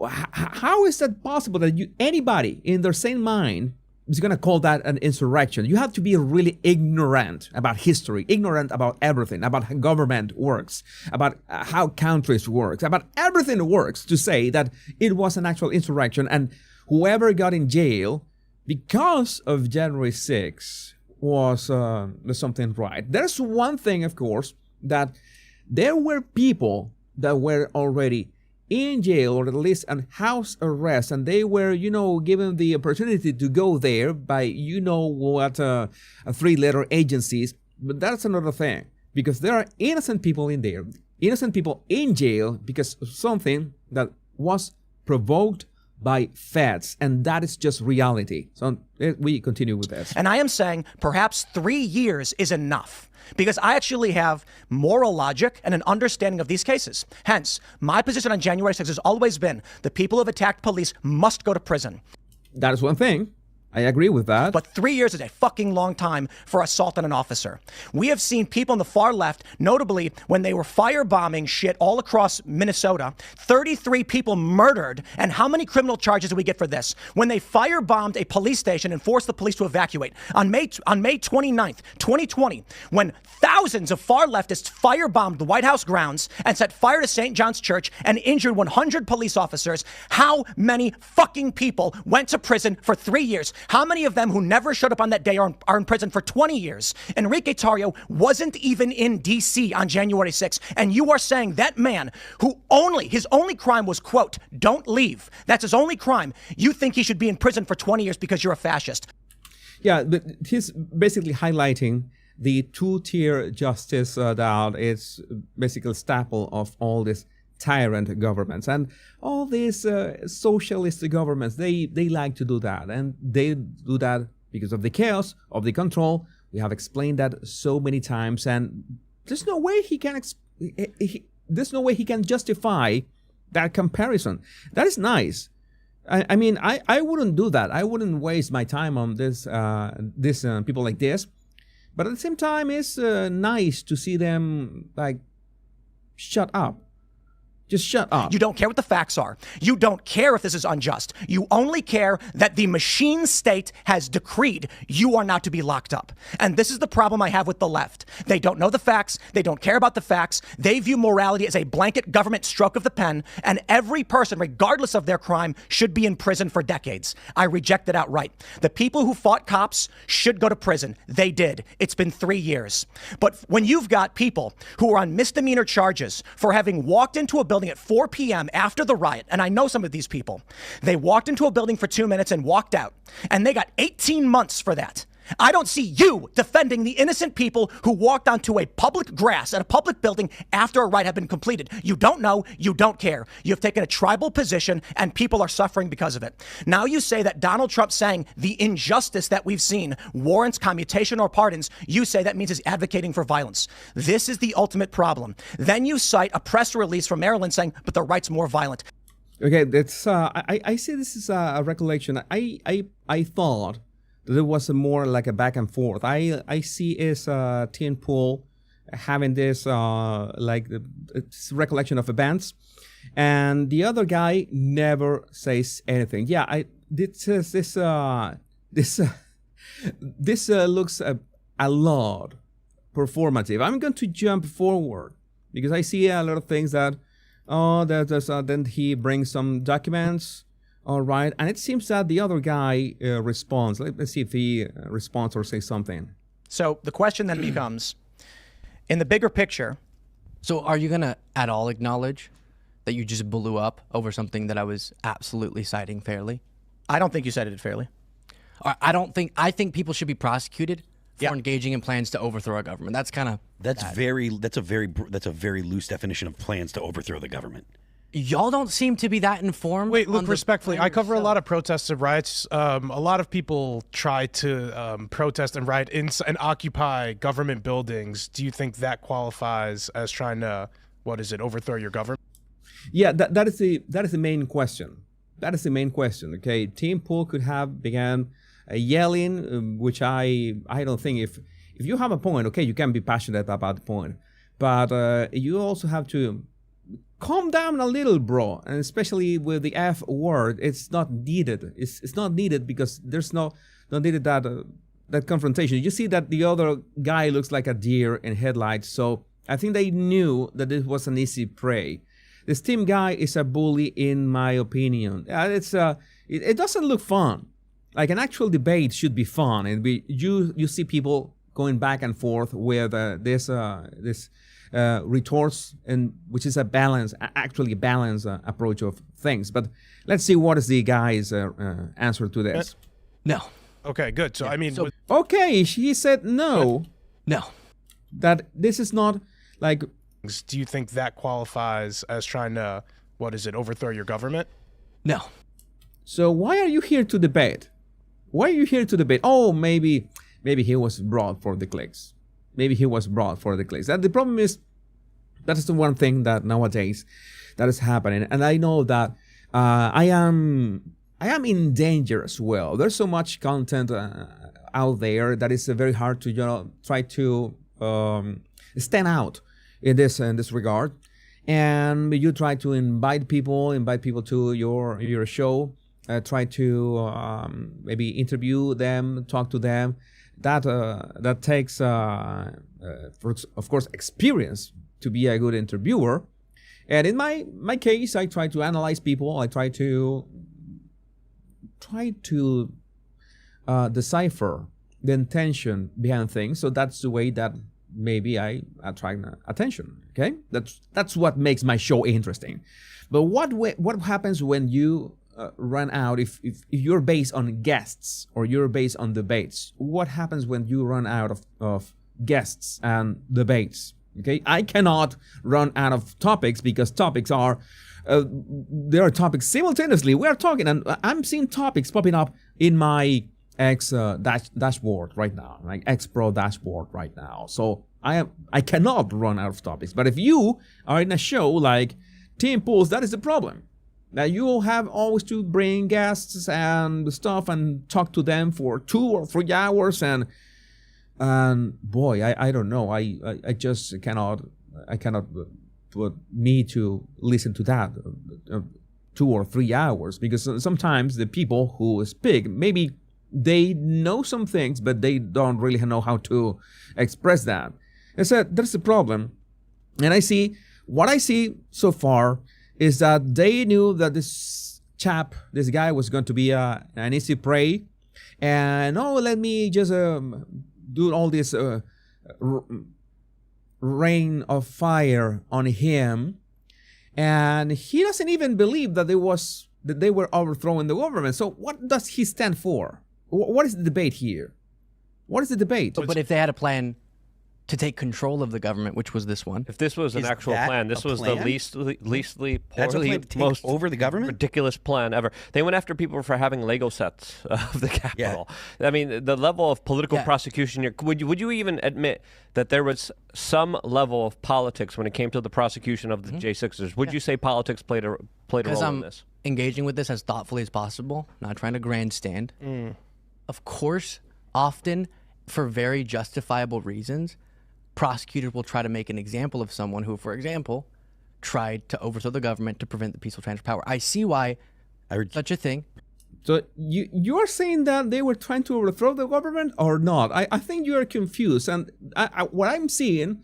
S1: How is that possible that anybody in their sane mind is going to call that an insurrection? You have to be really ignorant about history, ignorant about everything, about how government works, about how countries work, about everything works to say that it was an actual insurrection, and whoever got in jail because of January 6 was something right. There's one thing, of course, that there were people that were already in jail, or at least on house arrest, and they were, given the opportunity to go there by, what, 3-letter agencies. But that's another thing, because there are innocent people in there, innocent people in jail because of something that was provoked by feds, and that is just reality. So we continue with this.
S2: And I am saying perhaps 3 years is enough, because I actually have moral logic and an understanding of these cases. Hence, my position on January 6th has always been the people who have attacked police must go to prison.
S1: That is one thing. I agree with that.
S2: But 3 years is a fucking long time for assault on an officer. We have seen people on the far left, notably when they were firebombing shit all across Minnesota, 33 people murdered. And how many criminal charges do we get for this? When they firebombed a police station and forced the police to evacuate. On May 29th, 2020, when thousands of far leftists firebombed the White House grounds and set fire to St. John's Church and injured 100 police officers, how many fucking people went to prison for 3 years? How many of them who never showed up on that day are in prison for 20 years? Enrique Tarrio wasn't even in D.C. on January 6th. And you are saying that man who his only crime was, quote, don't leave. That's his only crime. You think he should be in prison for 20 years because you're a fascist.
S1: Yeah, but he's basically highlighting the two-tier justice that is basically a staple of all this tyrant governments, and all these socialist governments, they like to do that, and they do that because of the chaos, of the control. We have explained that so many times, and there's no way he can justify that comparison. That is nice. I mean, I wouldn't do that. I wouldn't waste my time on this people like this. But at the same time, it's nice to see them like shut up. Just shut up.
S2: You don't care what the facts are. You don't care if this is unjust. You only care that the machine state has decreed you are not to be locked up. And this is the problem I have with the left. They don't know the facts. They don't care about the facts. They view morality as a blanket government stroke of the pen. And every person, regardless of their crime, should be in prison for decades. I reject it outright. The people who fought cops should go to prison. They did. It's been 3 years. But when you've got people who are on misdemeanor charges for having walked into a building at 4 p.m. after the riot, and I know some of these people, they walked into a building for 2 minutes and walked out, and they got 18 months for that. I don't see you defending the innocent people who walked onto a public grass at a public building after a riot had been completed. You don't know, you don't care. You've taken a tribal position and people are suffering because of it. Now you say that Donald Trump saying the injustice that we've seen warrants commutation or pardons. You say that means he's advocating for violence. This is the ultimate problem. Then you cite a press release from Maryland saying, but the right's more violent.
S1: Okay, that's I say this is a recollection. I thought there was more like a back and forth. I see is Tim Pool having this it's recollection of events, and the other guy never says anything. Yeah, this looks a lot performative. I'm going to jump forward because I see a lot of things that then he brings some documents. All right, and it seems that the other guy responds. Let's see if he responds or says something.
S2: So the question then becomes, in the bigger picture.
S4: So are you going to at all acknowledge that you just blew up over something that I was absolutely citing fairly?
S2: I don't think you cited it fairly.
S4: I think people should be prosecuted for engaging in plans to overthrow our government. That's kind of
S5: that's a very loose definition of plans to overthrow the government.
S4: Y'all don't seem to be that informed.
S6: Wait, look, respectfully, I cover a lot of protests and riots. A lot of people try to protest and riot and occupy government buildings. Do you think that qualifies as trying to, overthrow your government?
S1: Yeah, that is the main question. That is the main question. Okay, Tim Pool could have began yelling, which I don't think if you have a point, okay, you can be passionate about the point, but you also have to calm down a little, bro, and especially with the F word, it's not needed. It's not needed because there's not needed that confrontation. You see that the other guy looks like a deer in headlights, so I think they knew that this was an easy prey. This Tim guy is a bully, in my opinion. It doesn't look fun. Like an actual debate should be fun, and you see people going back and forth with this retorts, and which is a balanced approach of things. But let's see what is the guy's answer to this.
S4: No.
S6: Okay, good. So I mean,
S1: okay, he said no.
S4: No.
S1: That this is not like.
S6: Do you think that qualifies as trying to overthrow your government?
S4: No.
S1: So why are you here to debate? Why are you here to debate? Oh, maybe he was brought for the clicks. Maybe he was brought for the clicks. And the problem is, that is the one thing that nowadays that is happening. And I know that I am in danger as well. There's so much content out there that it's very hard to try to stand out in this regard. And you try to invite people to your show. Try to maybe interview them, talk to them. That takes, of course, experience to be a good interviewer. And in my case, I try to analyze people. I try to decipher the intention behind things. So that's the way that maybe I attract attention. Okay, that's what makes my show interesting. But what happens when you run out, if you're based on guests or you're based on debates? What happens when you run out of guests and debates? Okay, I cannot run out of topics because topics are there are topics simultaneously. We are talking, and I'm seeing topics popping up in my X dashboard right now, like X Pro dashboard right now. So I cannot run out of topics. But if you are in a show like team pools, that is the problem. Now you have always to bring guests and stuff and talk to them for 2 or 3 hours, and boy, I don't know. I just cannot. I cannot put me to listen to that 2 or 3 hours, because sometimes the people who speak, maybe they know some things, but they don't really know how to express that. I said that's the problem, and what I see so far is that they knew that this guy was going to be an easy prey, and let me just do all this rain of fire on him, and he doesn't even believe that they were overthrowing the government. So what does he stand for? What is the debate here? What is the debate?
S4: But if they had a plan to take control of the government, which was this one.
S7: If this was an actual plan, this was the leastly poorly, most
S5: over the government?
S7: ridiculous plan ever. They went after people for having Lego sets of the Capitol. I mean, the level of political prosecution here. Would you even admit that there was some level of politics when it came to the prosecution of the J6ers? Would you say politics played a role in this?
S4: Engaging with this as thoughtfully as possible, not trying to grandstand. Of course, often for very justifiable reasons, prosecutors will try to make an example of someone who, for example, tried to overthrow the government to prevent the peaceful transfer of power. I see why such a thing.
S1: So you're saying that they were trying to overthrow the government or not? I think you are confused. And what I'm seeing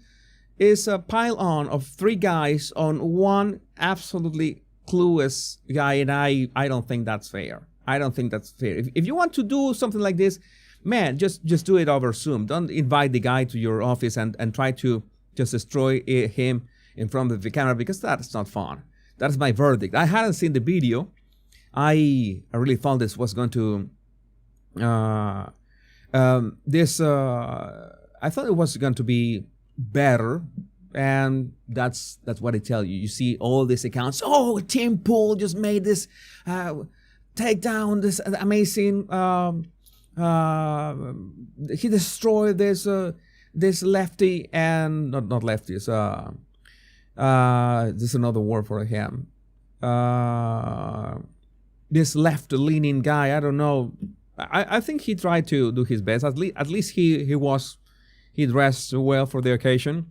S1: is a pile on of 3 guys on one absolutely clueless guy, and I don't think that's fair. I don't think that's fair. If you want to do something like this, man, just do it over Zoom. Don't invite the guy to your office and try to just destroy him in front of the camera, because that's not fun. That's my verdict. I hadn't seen the video. I really thought this was going to I thought it was going to be better, and that's what I tell you. You see all these accounts. Oh, Tim Pool just made this take down this amazing. He destroyed this lefty, and not lefties. There's another word for him. This left-leaning guy. I don't know. I think he tried to do his best. At least he dressed well for the occasion.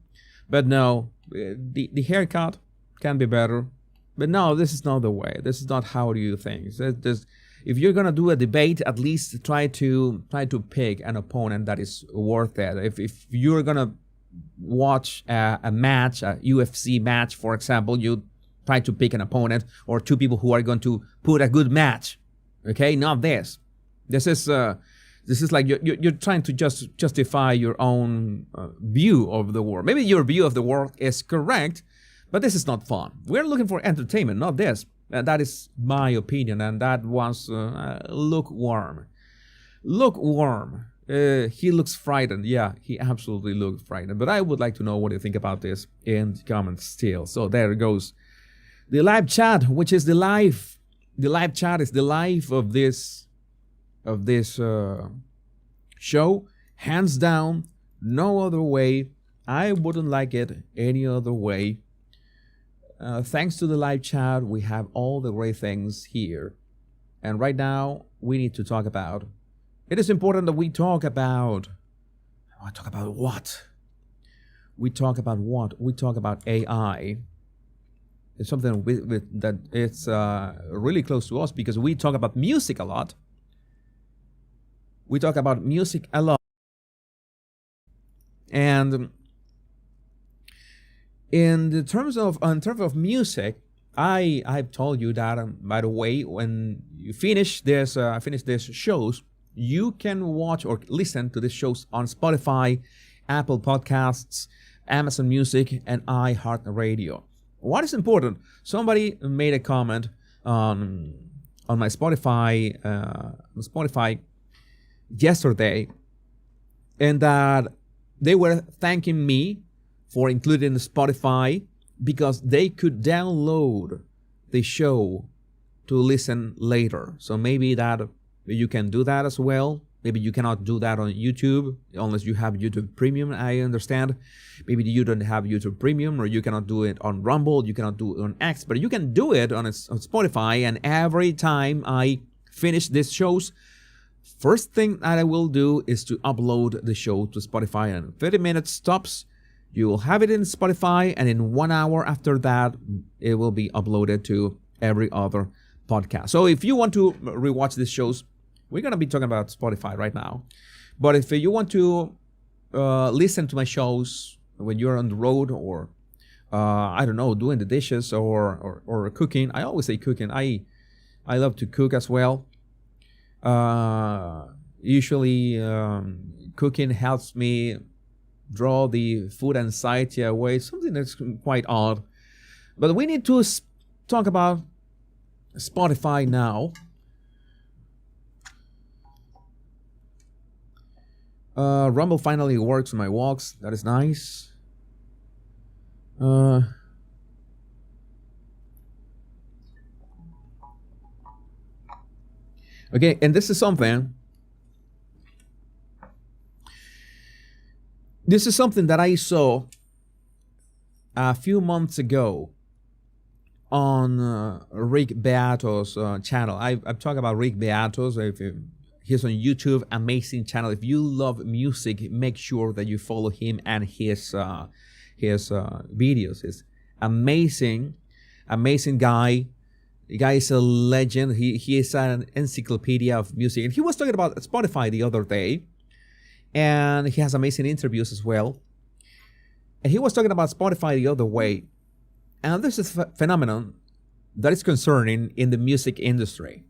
S1: But no, the haircut can be better. But no, this is not the way. This is not how you think. If you're gonna do a debate, at least try to pick an opponent that is worth it. If you're gonna watch a match, a UFC match, for example, you try to pick an opponent or 2 people who are going to put a good match. Okay, not this. This is like you're trying to just justify your own view of the world. Maybe your view of the world is correct, but this is not fun. We're looking for entertainment, not this. That is my opinion, and that was lukewarm. Lukewarm. He looks frightened. Yeah, he absolutely looks frightened. But I would like to know what you think about this in the comments still. So there it goes. The live chat, which is the life. The live chat is the life of this show. Hands down, no other way. I wouldn't like it any other way. Thanks to the live chat, we have all the great things here. And right now, we need to talk about. It is important that we talk about. Talk about what? We talk about what? We talk about AI. It's something that it's really close to us, because we talk about music a lot. We talk about music a lot. And in terms of music, I've told you that, by the way, when you finish this shows, you can watch or listen to these shows on Spotify, Apple Podcasts, Amazon Music, and iHeartRadio. What is important? Somebody made a comment on my Spotify yesterday, and that they were thanking me for including Spotify because they could download the show to listen later. So maybe that you can do that as well. Maybe you cannot do that on YouTube unless you have YouTube Premium, I understand. Maybe you don't have YouTube Premium, or you cannot do it on Rumble, you cannot do it on X, but you can do it on Spotify. And every time I finish these shows, first thing that I will do is to upload the show to Spotify, and 30 minutes stops. You will have it in Spotify, and in 1 hour after that, it will be uploaded to every other podcast. So if you want to rewatch these shows, we're going to be talking about Spotify right now. But if you want to listen to my shows when you're on the road, or I don't know, doing the dishes or cooking. I always say cooking. I love to cook as well. Usually cooking helps me draw the food anxiety away, something that's quite odd. But we need to talk about Spotify now. Rumble finally works on my walks. That is nice. Okay, and this is something. This is something that I saw a few months ago on Rick Beato's channel. I've talked about Rick Beato's. He's on YouTube, amazing channel. If you love music, make sure that you follow him and his videos. He's amazing guy. The guy is a legend. He is an encyclopedia of music. And he was talking about Spotify the other day, and he has amazing interviews as well. And he was talking about Spotify the other way. And this is a phenomenon that is concerning in the music industry.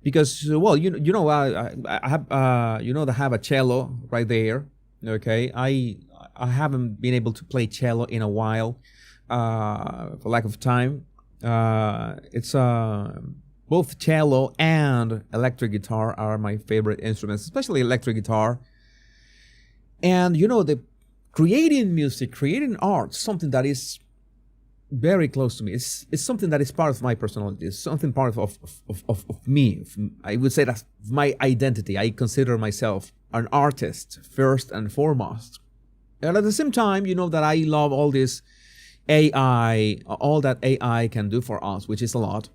S1: Because, well, I have I have a cello right there. Okay, I haven't been able to play cello in a while for lack of time. It's both cello and electric guitar are my favorite instruments, especially electric guitar. And the creating music, creating art, something that is very close to me. It's something that is part of my personality. It's something part of me. I would say that's my identity. I consider myself an artist first and foremost. And at the same time, that I love all this AI, all that AI can do for us, which is a lot.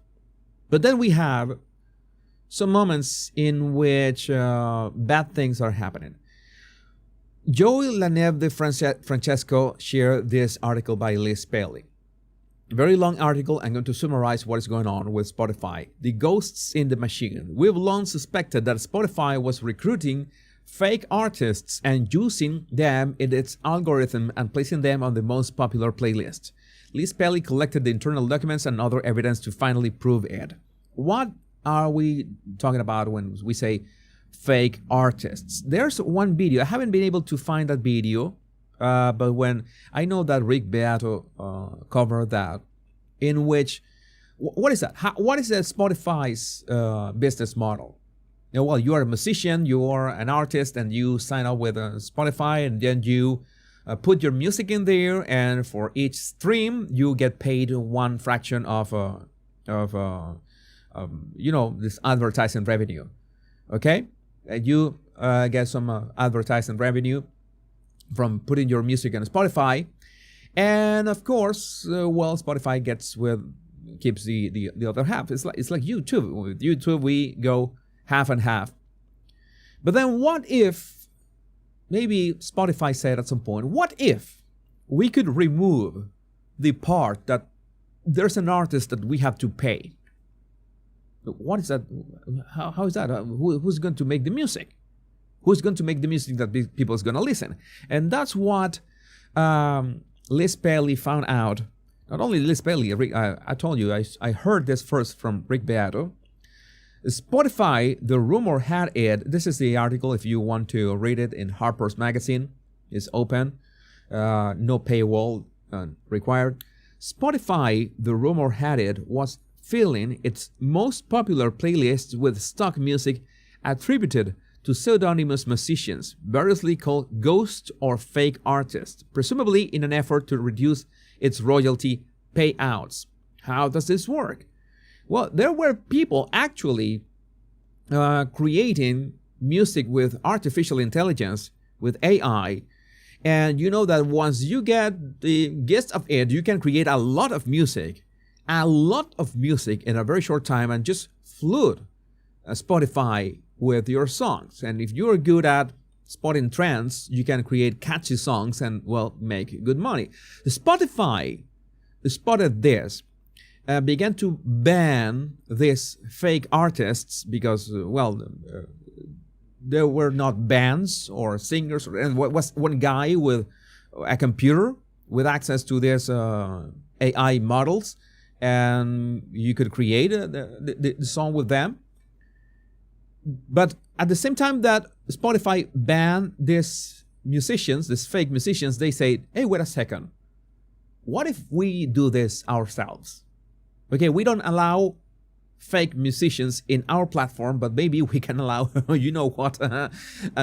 S1: But then we have some moments in which bad things are happening. Joey Laneve de Francesco shared this article by Liz Paley. Very long article. I'm going to summarize what is going on with Spotify. The ghosts in the machine. We've long suspected that Spotify was recruiting fake artists and using them in its algorithm and placing them on the most popular playlist. Liz Paley collected the internal documents and other evidence to finally prove it. What are we talking about when we say fake artists? There's one video. I haven't been able to find that video. But when I know that Rick Beato covered that, in which, what is that? What is Spotify's business model? Well, you are a musician, you are an artist, and you sign up with Spotify, and then you put your music in there, and for each stream, you get paid one fraction of this advertising revenue. Okay, and you get some advertising revenue from putting your music on Spotify, and of course, Spotify keeps the other half. It's like YouTube. With YouTube, we go half and half. But then, what if maybe Spotify said at some point, what if we could remove the part that there's an artist that we have to pay? What is that? How is that? Who's going to make the music? Who's going to make the music that people is going to listen? And that's what Liz Paley found out. Not only Liz Paley, I told you, I heard this first from Rick Beato. Spotify, the rumor had it, this is the article if you want to read it in Harper's Magazine. It's open, no paywall required. Spotify, the rumor had it, was filling its most popular playlists with stock music attributed to pseudonymous musicians, variously called ghost or fake artists, presumably in an effort to reduce its royalty payouts. How does this work? Well, there were people actually creating music with artificial intelligence, with AI, and you know that once you get the gist of it, you can create a lot of music in a very short time and just flood Spotify with your songs. And if you're good at spotting trends, you can create catchy songs and, well, make good money. Spotify spotted this, began to ban these fake artists because, there were not bands or singers. And was one guy with a computer with access to this AI models, and you could create the song with them. But at the same time that Spotify banned these musicians, these fake musicians, they say, hey, wait a second. What if we do this ourselves? Okay, we don't allow fake musicians in our platform, but maybe we can allow,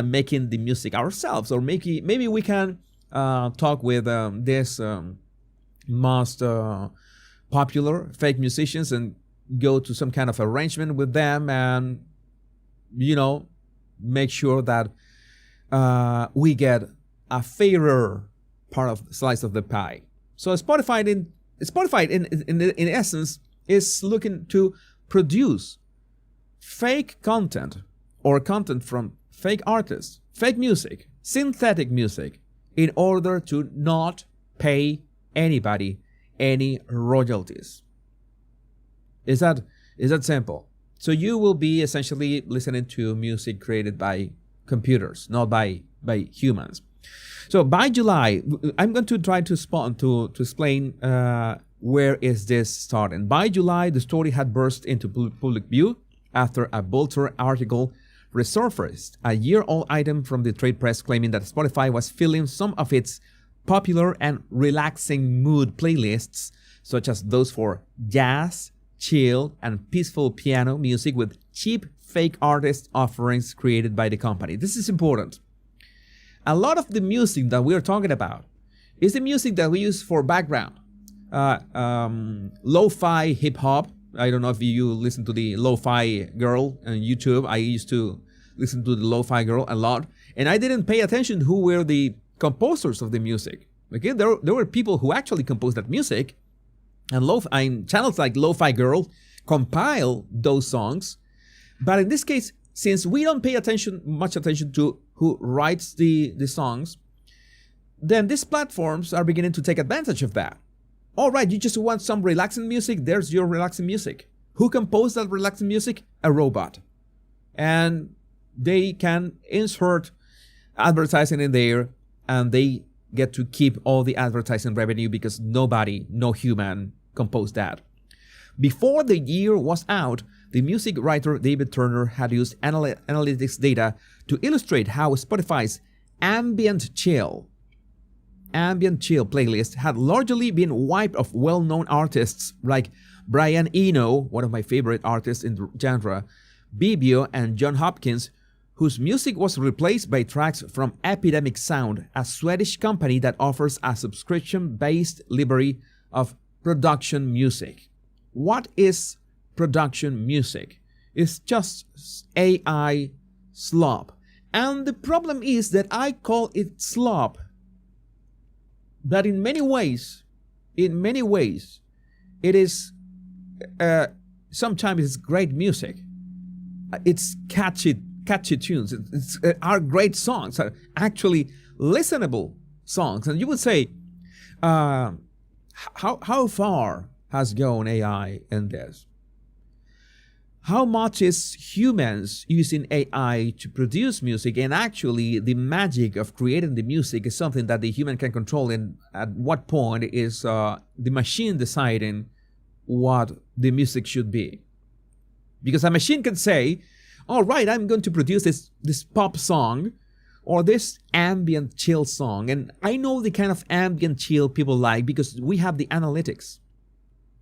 S1: making the music ourselves. Or maybe we can talk with this most popular fake musicians and go to some kind of arrangement with them and, make sure that we get a fairer part of the slice of the pie. So Spotify in essence is looking to produce fake content or content from fake artists, fake music, synthetic music, in order to not pay anybody any royalties. Is that simple? So you will be essentially listening to music created by computers, not by humans. So by July, I'm going to try to explain where is this starting. By July, the story had burst into public view after a Vulture article resurfaced, a year-old item from the trade press claiming that Spotify was filling some of its popular and relaxing mood playlists, such as those for jazz, chill, and peaceful piano music, with cheap fake artist offerings created by the company. This is important. A lot of the music that we are talking about is the music that we use for background. Lo-fi hip-hop. I don't know if you listen to the Lo-fi Girl on YouTube. I used to listen to the Lo-fi Girl a lot. And I didn't pay attention who were the composers of the music. Okay, there were people who actually composed that music. And channels like Lo-Fi Girl compile those songs. But in this case, since we don't pay much attention to who writes the songs, then these platforms are beginning to take advantage of that. All right, you just want some relaxing music? There's your relaxing music. Who composed that relaxing music? A robot. And they can insert advertising in there, and they get to keep all the advertising revenue because no human composed that. Before the year was out, the music writer David Turner had used analytics data to illustrate how Spotify's ambient chill playlist had largely been wiped of well-known artists like Brian Eno, one of my favorite artists in the genre, Bibio, and John Hopkins, whose music was replaced by tracks from Epidemic Sound, a Swedish company that offers a subscription-based library of production music. What is production music? It's just AI slop. And the problem is that I call it slop, but in many ways, it is, sometimes it's great music. It's catchy tunes. It's are great songs, are actually listenable songs. And you would say, how far has gone AI in this? How much is humans using AI to produce music, and actually the magic of creating the music is something that the human can control, and at what point is the machine deciding what the music should be? Because a machine can say, all right, I'm going to produce this pop song or this ambient chill song. And I know the kind of ambient chill people like because we have the analytics.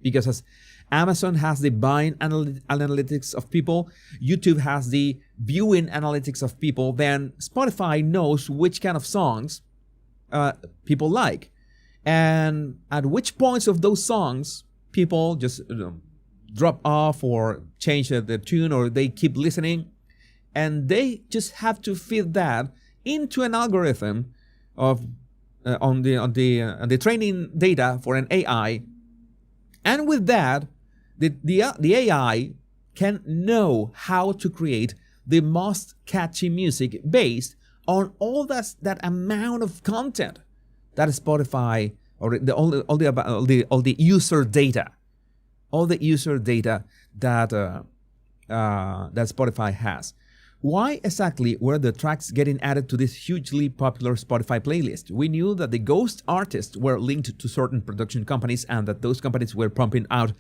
S1: Because as Amazon has the buying analytics of people, YouTube has the viewing analytics of people, then Spotify knows which kind of songs people like. And at which points of those songs people just drop off or change the tune, or they keep listening. and they just have to feed that into an algorithm of on the training data for an AI, and with that, the AI can know how to create the most catchy music based on all that amount of content that Spotify or all the user data, that Spotify has. Why exactly were the tracks getting added to this hugely popular Spotify playlist? We knew that the ghost artists were linked to certain production companies and that those companies were pumping out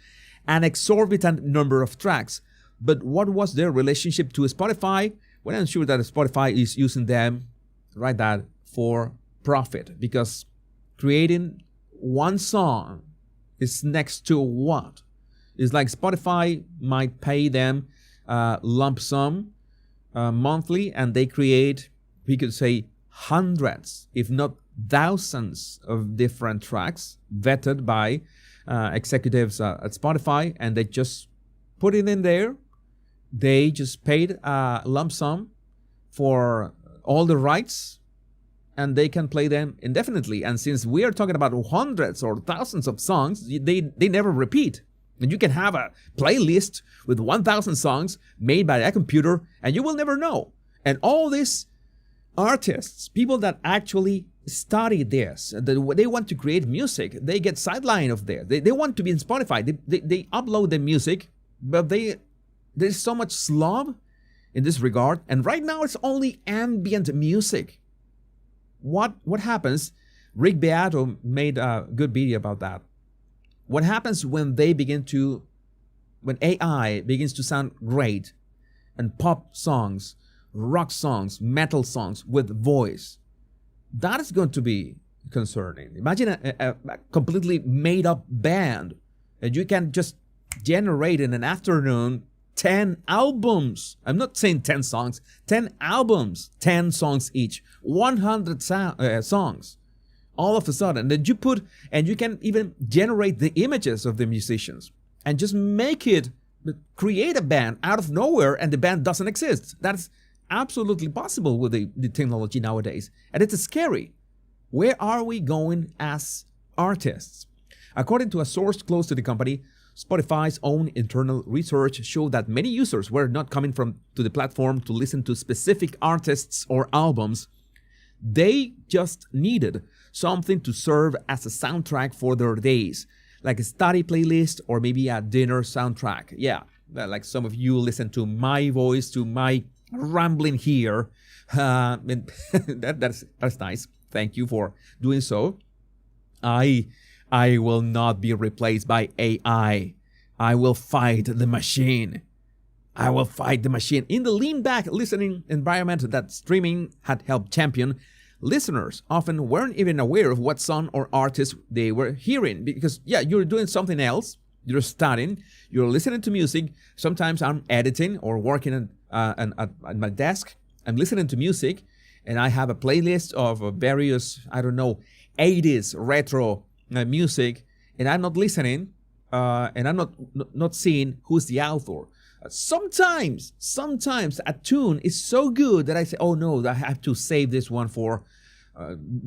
S1: an exorbitant number of tracks. But what was their relationship to Spotify? Well, I'm sure that Spotify is using them, right, that for profit, because creating one song is next to what? It's like Spotify might pay them lump sum monthly, and they create, we could say, hundreds, if not thousands of different tracks vetted by executives at Spotify, and they just put it in there. They just paid a lump sum for all the rights, and they can play them indefinitely. And since we are talking about hundreds or thousands of songs, they never repeat. And you can have a playlist with 1,000 songs made by a computer, and you will never know. And all these artists, people that actually study this, they want to create music, they get sidelined of there. They want to be in Spotify. They upload the music, but there's so much slob in this regard. And right now it's only ambient music. What happens? Rick Beato made a good video about that. What happens when AI begins to sound great, and pop songs, rock songs, metal songs with voice? That is going to be concerning. Imagine a completely made up band, and you can just generate in an afternoon 10 albums. I'm not saying 10 songs, 10 albums, 10 songs each, 100 songs. All of a sudden, then you can even generate the images of the musicians and just create a band out of nowhere, and the band doesn't exist. That's absolutely possible with the technology nowadays. And it's scary. Where are we going as artists? According to a source close to the company, Spotify's own internal research showed that many users were not coming to the platform to listen to specific artists or albums. They just needed something to serve as a soundtrack for their days, like a study playlist or maybe a dinner soundtrack. Yeah, like some of you listen to my voice, to my rambling here. And that's nice. Thank you for doing so. I will not be replaced by AI. I will fight the machine. I will fight the machine. In the lean back listening environment that streaming had helped champion, listeners often weren't even aware of what song or artist they were hearing, because you're doing something else. You're studying, you're listening to music. Sometimes I'm editing or working at my desk. I'm listening to music, and I have a playlist of various, 80s retro music, and I'm not listening, and I'm not seeing who's the author. Sometimes a tune is so good that I say, oh no, I have to save this one for,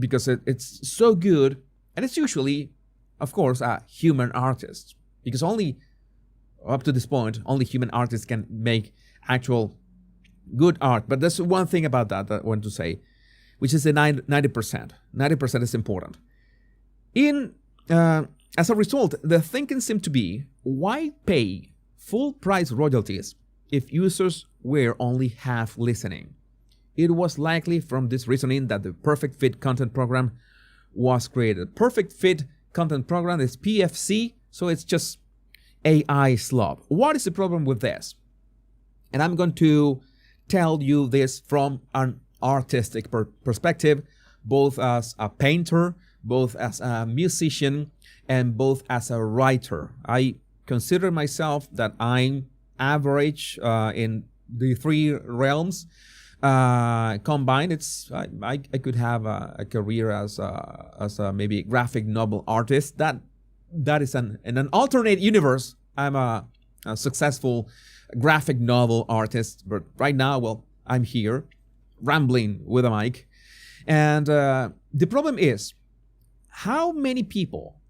S1: because it's so good. And it's usually, of course, a human artist, because up to this point, only human artists can make actual good art. But there's one thing about that I want to say, which is the 90%. 90% is important. As a result, the thinking seemed to be, why pay full price royalties if users were only half listening? It was likely from this reasoning that the Perfect Fit Content Program was created. Perfect Fit Content Program is PFC, so it's just AI slop. What is the problem with this? And I'm going to tell you this from an artistic perspective, both as a painter, both as a musician, and both as a writer. I consider myself that I'm average in the three realms combined. I could have a career as a maybe graphic novel artist. That is in an alternate universe. I'm a successful graphic novel artist, but right now, I'm here rambling with a mic. And the problem is, how many people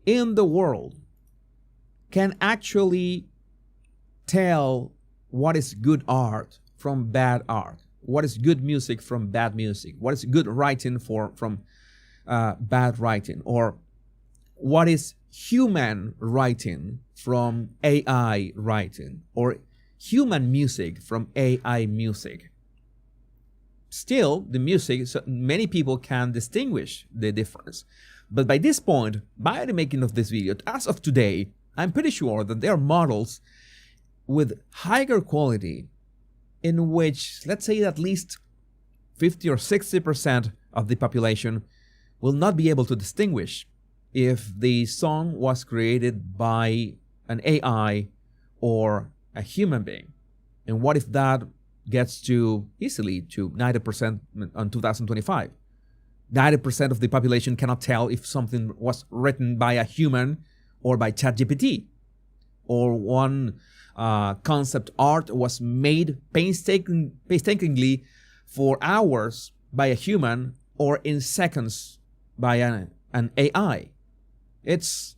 S1: in the world can actually tell what is good art from bad art? What is good music from bad music? What is good writing from bad writing? Or what is human writing from AI writing? Or human music from AI music? Still, the music, so many people can distinguish the difference. But by this point, by the making of this video, as of today, I'm pretty sure that there are models with higher quality in which, let's say, at least 50 or 60% of the population will not be able to distinguish if the song was created by an AI or a human being. And what if that gets to easily to 90% on 2025? 90% of the population cannot tell if something was written by a human or by ChatGPT, or one concept art was made painstakingly for hours by a human or in seconds by an AI. It's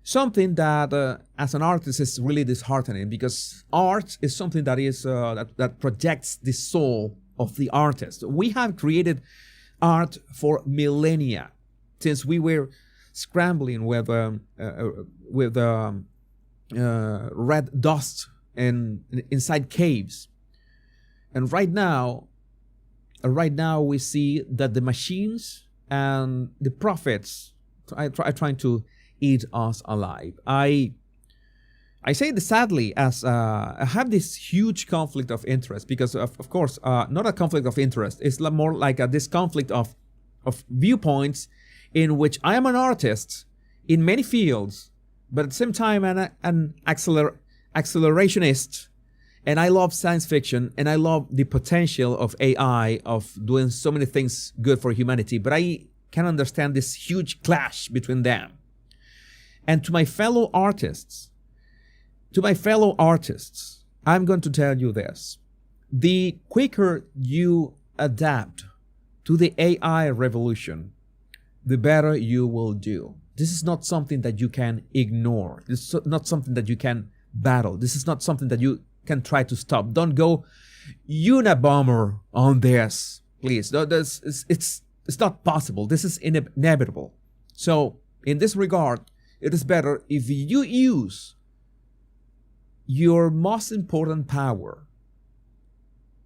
S1: something that as an artist is really disheartening, because art is something that is that projects the soul of the artist. We have created art for millennia, since we were scrambling with red dust inside caves. And right now we see that the machines and the prophets are trying to eat us alive. I say this sadly, as I have this huge conflict of interest, because of course, not a conflict of interest, it's more like this conflict of viewpoints, in which I am an artist in many fields, but at the same time an accelerationist, and I love science fiction, and I love the potential of AI, of doing so many things good for humanity, but I can understand this huge clash between them. And to my fellow artists, I'm going to tell you this: the quicker you adapt to the AI revolution, the better you will do. This is not something that you can ignore. This is not something that you can battle. This is not something that you can try to stop. Don't go Unabomber on this, please. It's not possible. This is inevitable. So in this regard, it is better if you use your most important power.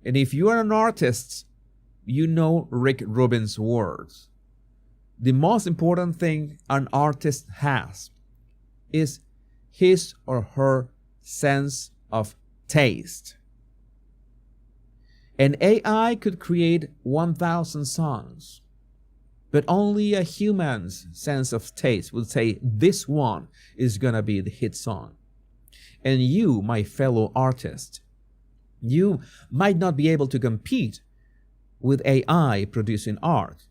S1: And if you are an artist, you know Rick Rubin's words. The most important thing an artist has is his or her sense of taste. An AI could create 1,000 songs, but only a human's sense of taste would say this one is gonna be the hit song. And you, my fellow artist, you might not be able to compete with AI producing art.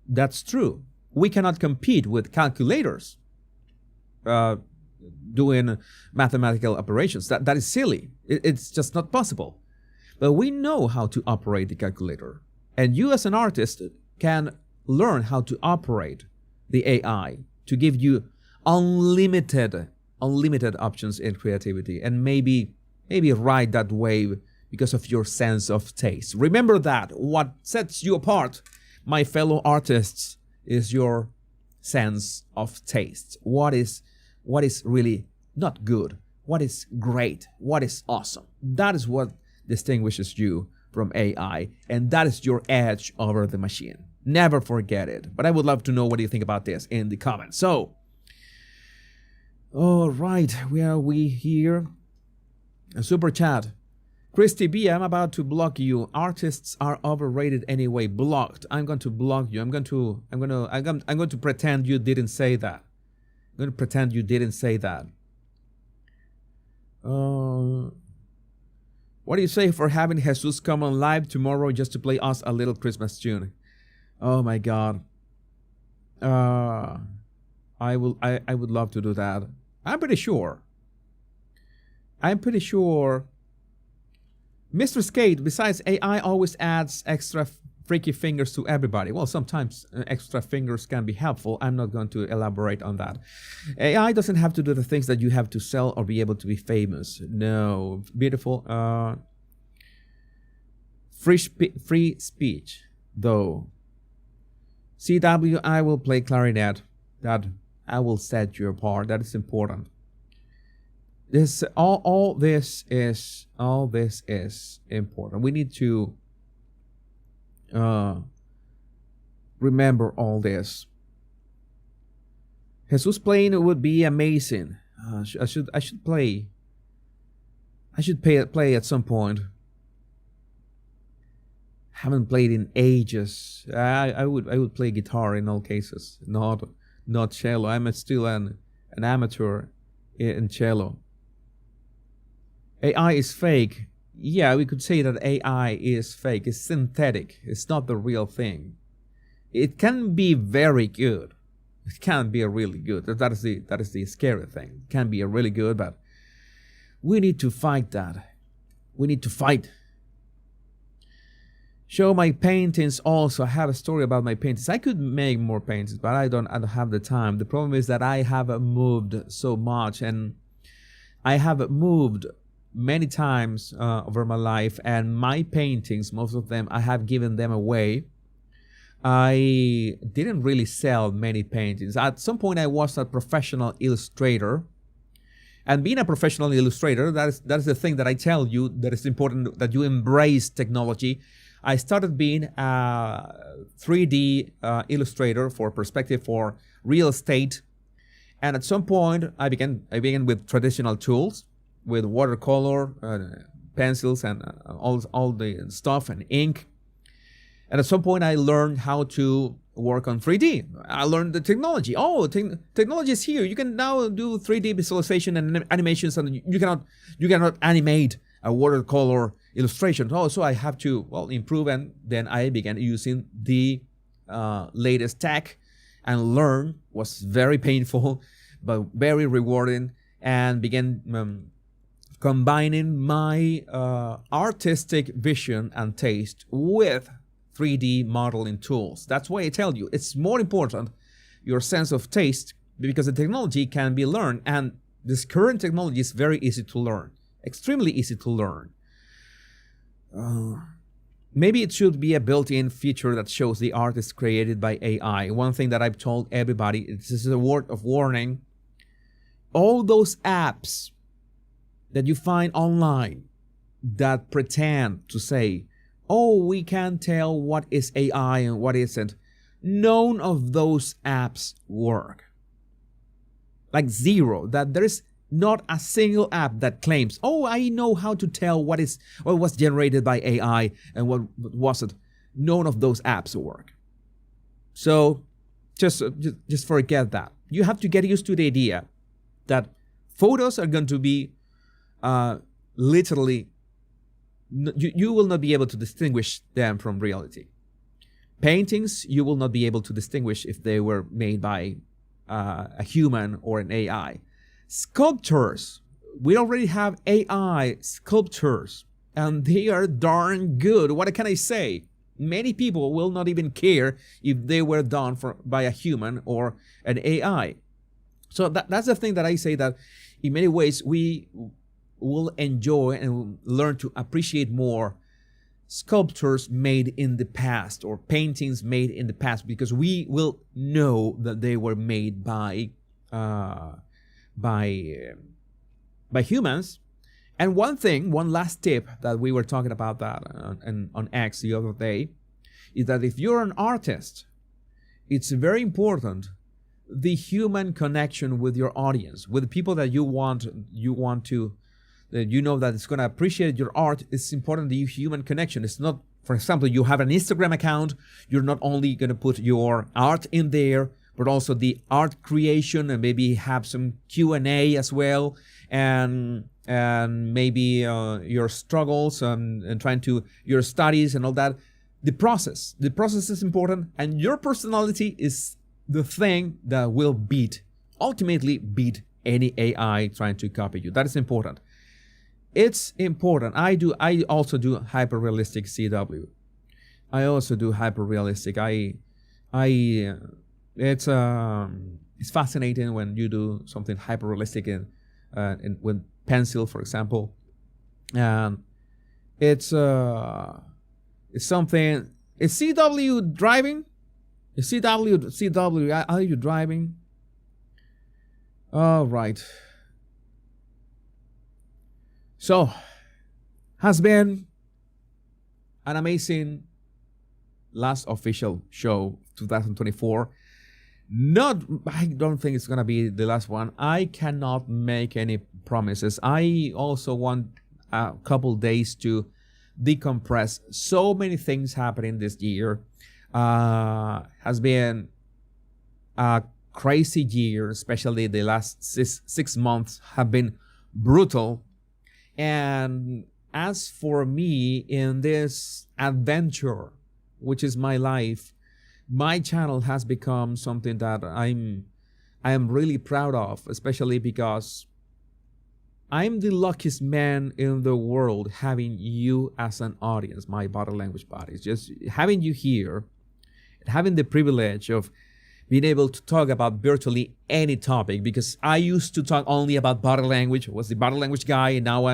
S1: That's true. We cannot compete with calculators doing mathematical operations. That is silly. It's just not possible. But we know how to operate the calculator. And you as an artist can learn how to operate the AI to give you unlimited options in creativity, and maybe ride that wave because of your sense of taste. Remember that what sets you apart, my fellow artists, is your sense of taste. What is really not good? What is great? What is awesome? That is what distinguishes you from AI, and that is your edge over the machine. Never forget it. But I would love to know what you think about this in the comments. So, all right, where are we here? A super chat. Christy B, I'm about to block you. Artists are overrated anyway. Blocked. I'm going to block you. I'm going to pretend you didn't say that. I'm going to pretend you didn't say that. What do you say for having Jesus come on live tomorrow just to play us a little Christmas tune? Oh my God. I would love to do that. I'm pretty sure Mr. Skate, besides AI always adds extra freaky fingers to everybody. Well, sometimes extra fingers can be helpful. I'm not going to elaborate on that. AI doesn't have to do the things that you have to sell or be able to be famous. No. Beautiful. Free speech, though. CW, I will play clarinet. That I will set you apart. That is important. This all this is important. We need to remember all this. Jesus playing would be amazing. I should play. I should play at some point. Haven't played in ages. I would play guitar in all cases, not cello. I'm still an amateur in cello. AI is fake. Yeah, we could say that AI is fake. It's synthetic. It's not the real thing. It can be very good. It can be a really good. That is the scary thing. It can be a really good, but we need to fight that. We need to fight. Show my paintings also. I have a story about my paintings. I could make more paintings, but I don't have the time. The problem is that I have moved so much, and I have moved many times over my life, and my paintings, most of them, I have given them away. I didn't really sell many paintings. At some point, I was a professional illustrator. And being a professional illustrator, that is the thing that I tell you that it's important that you embrace technology. I started being a 3D illustrator for perspective for real estate. And at some point, I began with traditional tools, with watercolor, pencils, and all the stuff, and ink. And at some point, I learned how to work on 3D. I learned the technology. Oh, technology is here. You can now do 3D visualization and animations, and you cannot animate a watercolor illustration. Oh, so I have to improve, and then I began using the latest tech, and learn. Was very painful, but very rewarding, and began combining my artistic vision and taste with 3D modeling tools. That's why I tell you, it's more important, your sense of taste, because the technology can be learned, and this current technology is very easy to learn, extremely easy to learn. Maybe it should be a built-in feature that shows the art is created by AI. One thing that I've told everybody, this is a word of warning, all those apps that you find online that pretend to say, oh, we can tell what is AI and what isn't. None of those apps work. Like zero. That there is not a single app that claims, oh, I know how to tell what was generated by AI and what wasn't. None of those apps work. So just forget that. You have to get used to the idea that photos are going to be literally, you will not be able to distinguish them from reality. Paintings, you will not be able to distinguish if they were made by a human or an AI. Sculptures, we already have AI sculptures, and they are darn good. What can I say? Many people will not even care if they were done by a human or an AI. So that's the thing that I say, that in many ways we will enjoy and learn to appreciate more sculptures made in the past or paintings made in the past, because we will know that they were made by humans. And one last tip that we were talking about that on X the other day, is that if you're an artist, it's very important the human connection with your audience, with the people that you want to, that you know that it's going to appreciate your art. It's important the human connection. It's not, for example, you have an Instagram account, you're not only going to put your art in there, but also the art creation, and maybe have some Q&A as well, and maybe your struggles and trying to, your studies and all that. The process is important, and your personality is the thing that will ultimately beat any AI trying to copy you. That is important. it's important. I also do hyper realistic CW. I also do hyper realistic. It's fascinating when you do something hyper realistic with pencil, for example. And it's something. Is CW driving? Is CW? Are you driving? All right. So, has been an amazing last official show 2024. I don't think it's gonna be the last one. I cannot make any promises. I also want a couple days to decompress. So many things happening this year. Has been a crazy year, especially the last six months have been brutal. And as for me, in this adventure, which is my life, my channel has become something that I am really proud of, especially because I'm the luckiest man in the world having you as an audience, my body language buddies. Just having you here, having the privilege of being able to talk about virtually any topic, because I used to talk only about body language, was the body language guy, and now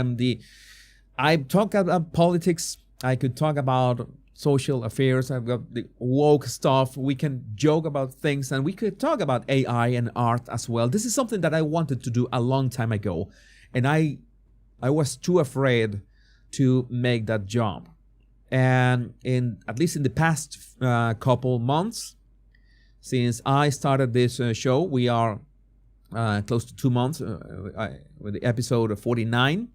S1: I talk about politics, I could talk about social affairs, I've got the woke stuff, we can joke about things, and we could talk about AI and art as well. This is something that I wanted to do a long time ago, and I was too afraid to make that jump. And at least in the past couple months, since I started this show, we are close to 2 months with the episode 49.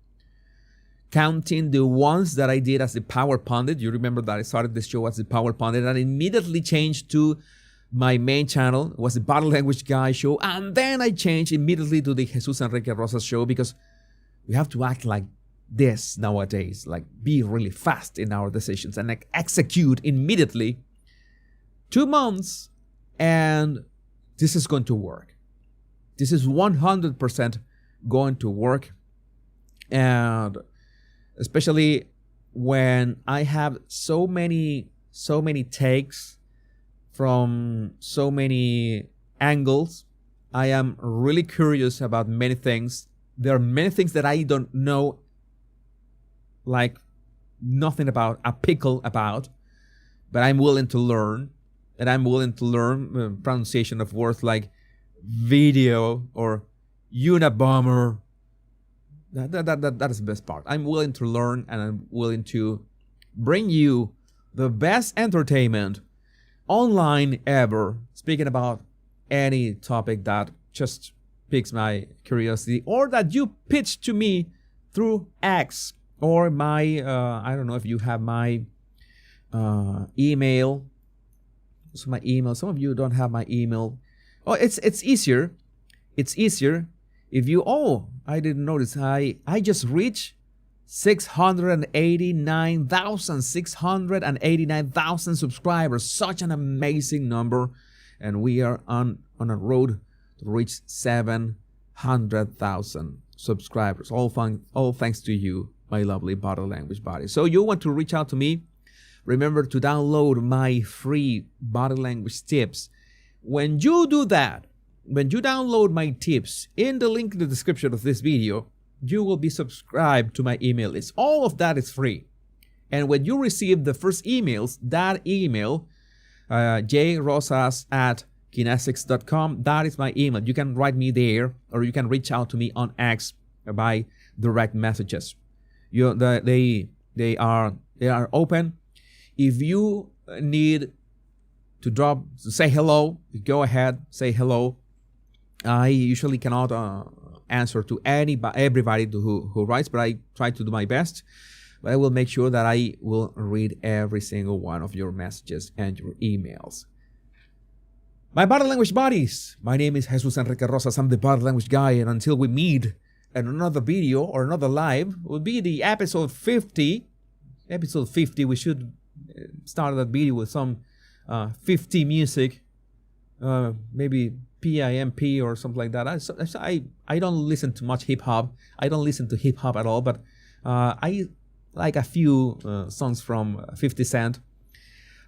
S1: Counting the ones that I did as the Power Pundit. You remember that I started this show as the Power Pundit and immediately changed to my main channel. It was the Body Language Guy show. And then I changed immediately to the Jesus Enrique Rosas show, because we have to act like this nowadays, like be really fast in our decisions and like execute immediately. 2 months. And this is going to work. This is 100% going to work. And especially when I have so many takes from so many angles, I am really curious about many things. There are many things that I don't know, like nothing about, a pickle about, but I'm willing to learn. And I'm willing to learn pronunciation of words like video or Unabomber. That is the best part. I'm willing to learn, and I'm willing to bring you the best entertainment online ever, speaking about any topic that just piques my curiosity or that you pitch to me through X or my, I don't know if you have my email. So my email, some of you don't have my email. Oh, it's easier. It's easier if you, I didn't notice. I just reached 689,000 subscribers. Such an amazing number. And we are on a road to reach 700,000 subscribers. All thanks to you, my lovely body language buddy. So you want to reach out to me? Remember to download my free body language tips. When you do that, when you download my tips in the link in the description of this video, you will be subscribed to my email list. All of that is free. And when you receive the first emails, that email, jrosas@kinesics.com, that is my email. You can write me there, or you can reach out to me on X by direct messages. They are open. If you need to say hello, go ahead, say hello. I usually cannot answer to everybody who writes, but I try to do my best. But I will make sure that I will read every single one of your messages and your emails. My body language buddies, my name is Jesus Enrique Rosas. I'm the body language guy, and until we meet in another video or another live, will be the episode 50. Episode 50, we should start that video with some 50 music, maybe PIMP or something like that. I don't listen to much hip hop. I don't listen to hip hop at all, but I like a few songs from 50 Cent.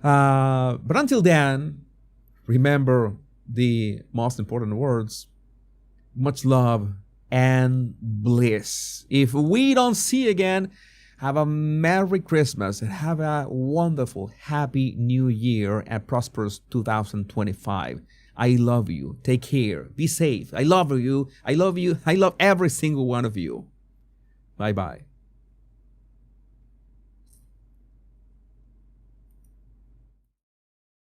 S1: But until then, remember the most important words: much love and bliss. If we don't see you again, have a Merry Christmas and have a wonderful, happy New Year and prosperous 2025. I love you. Take care. Be safe. I love you. I love you. I love every single one of you. Bye-bye.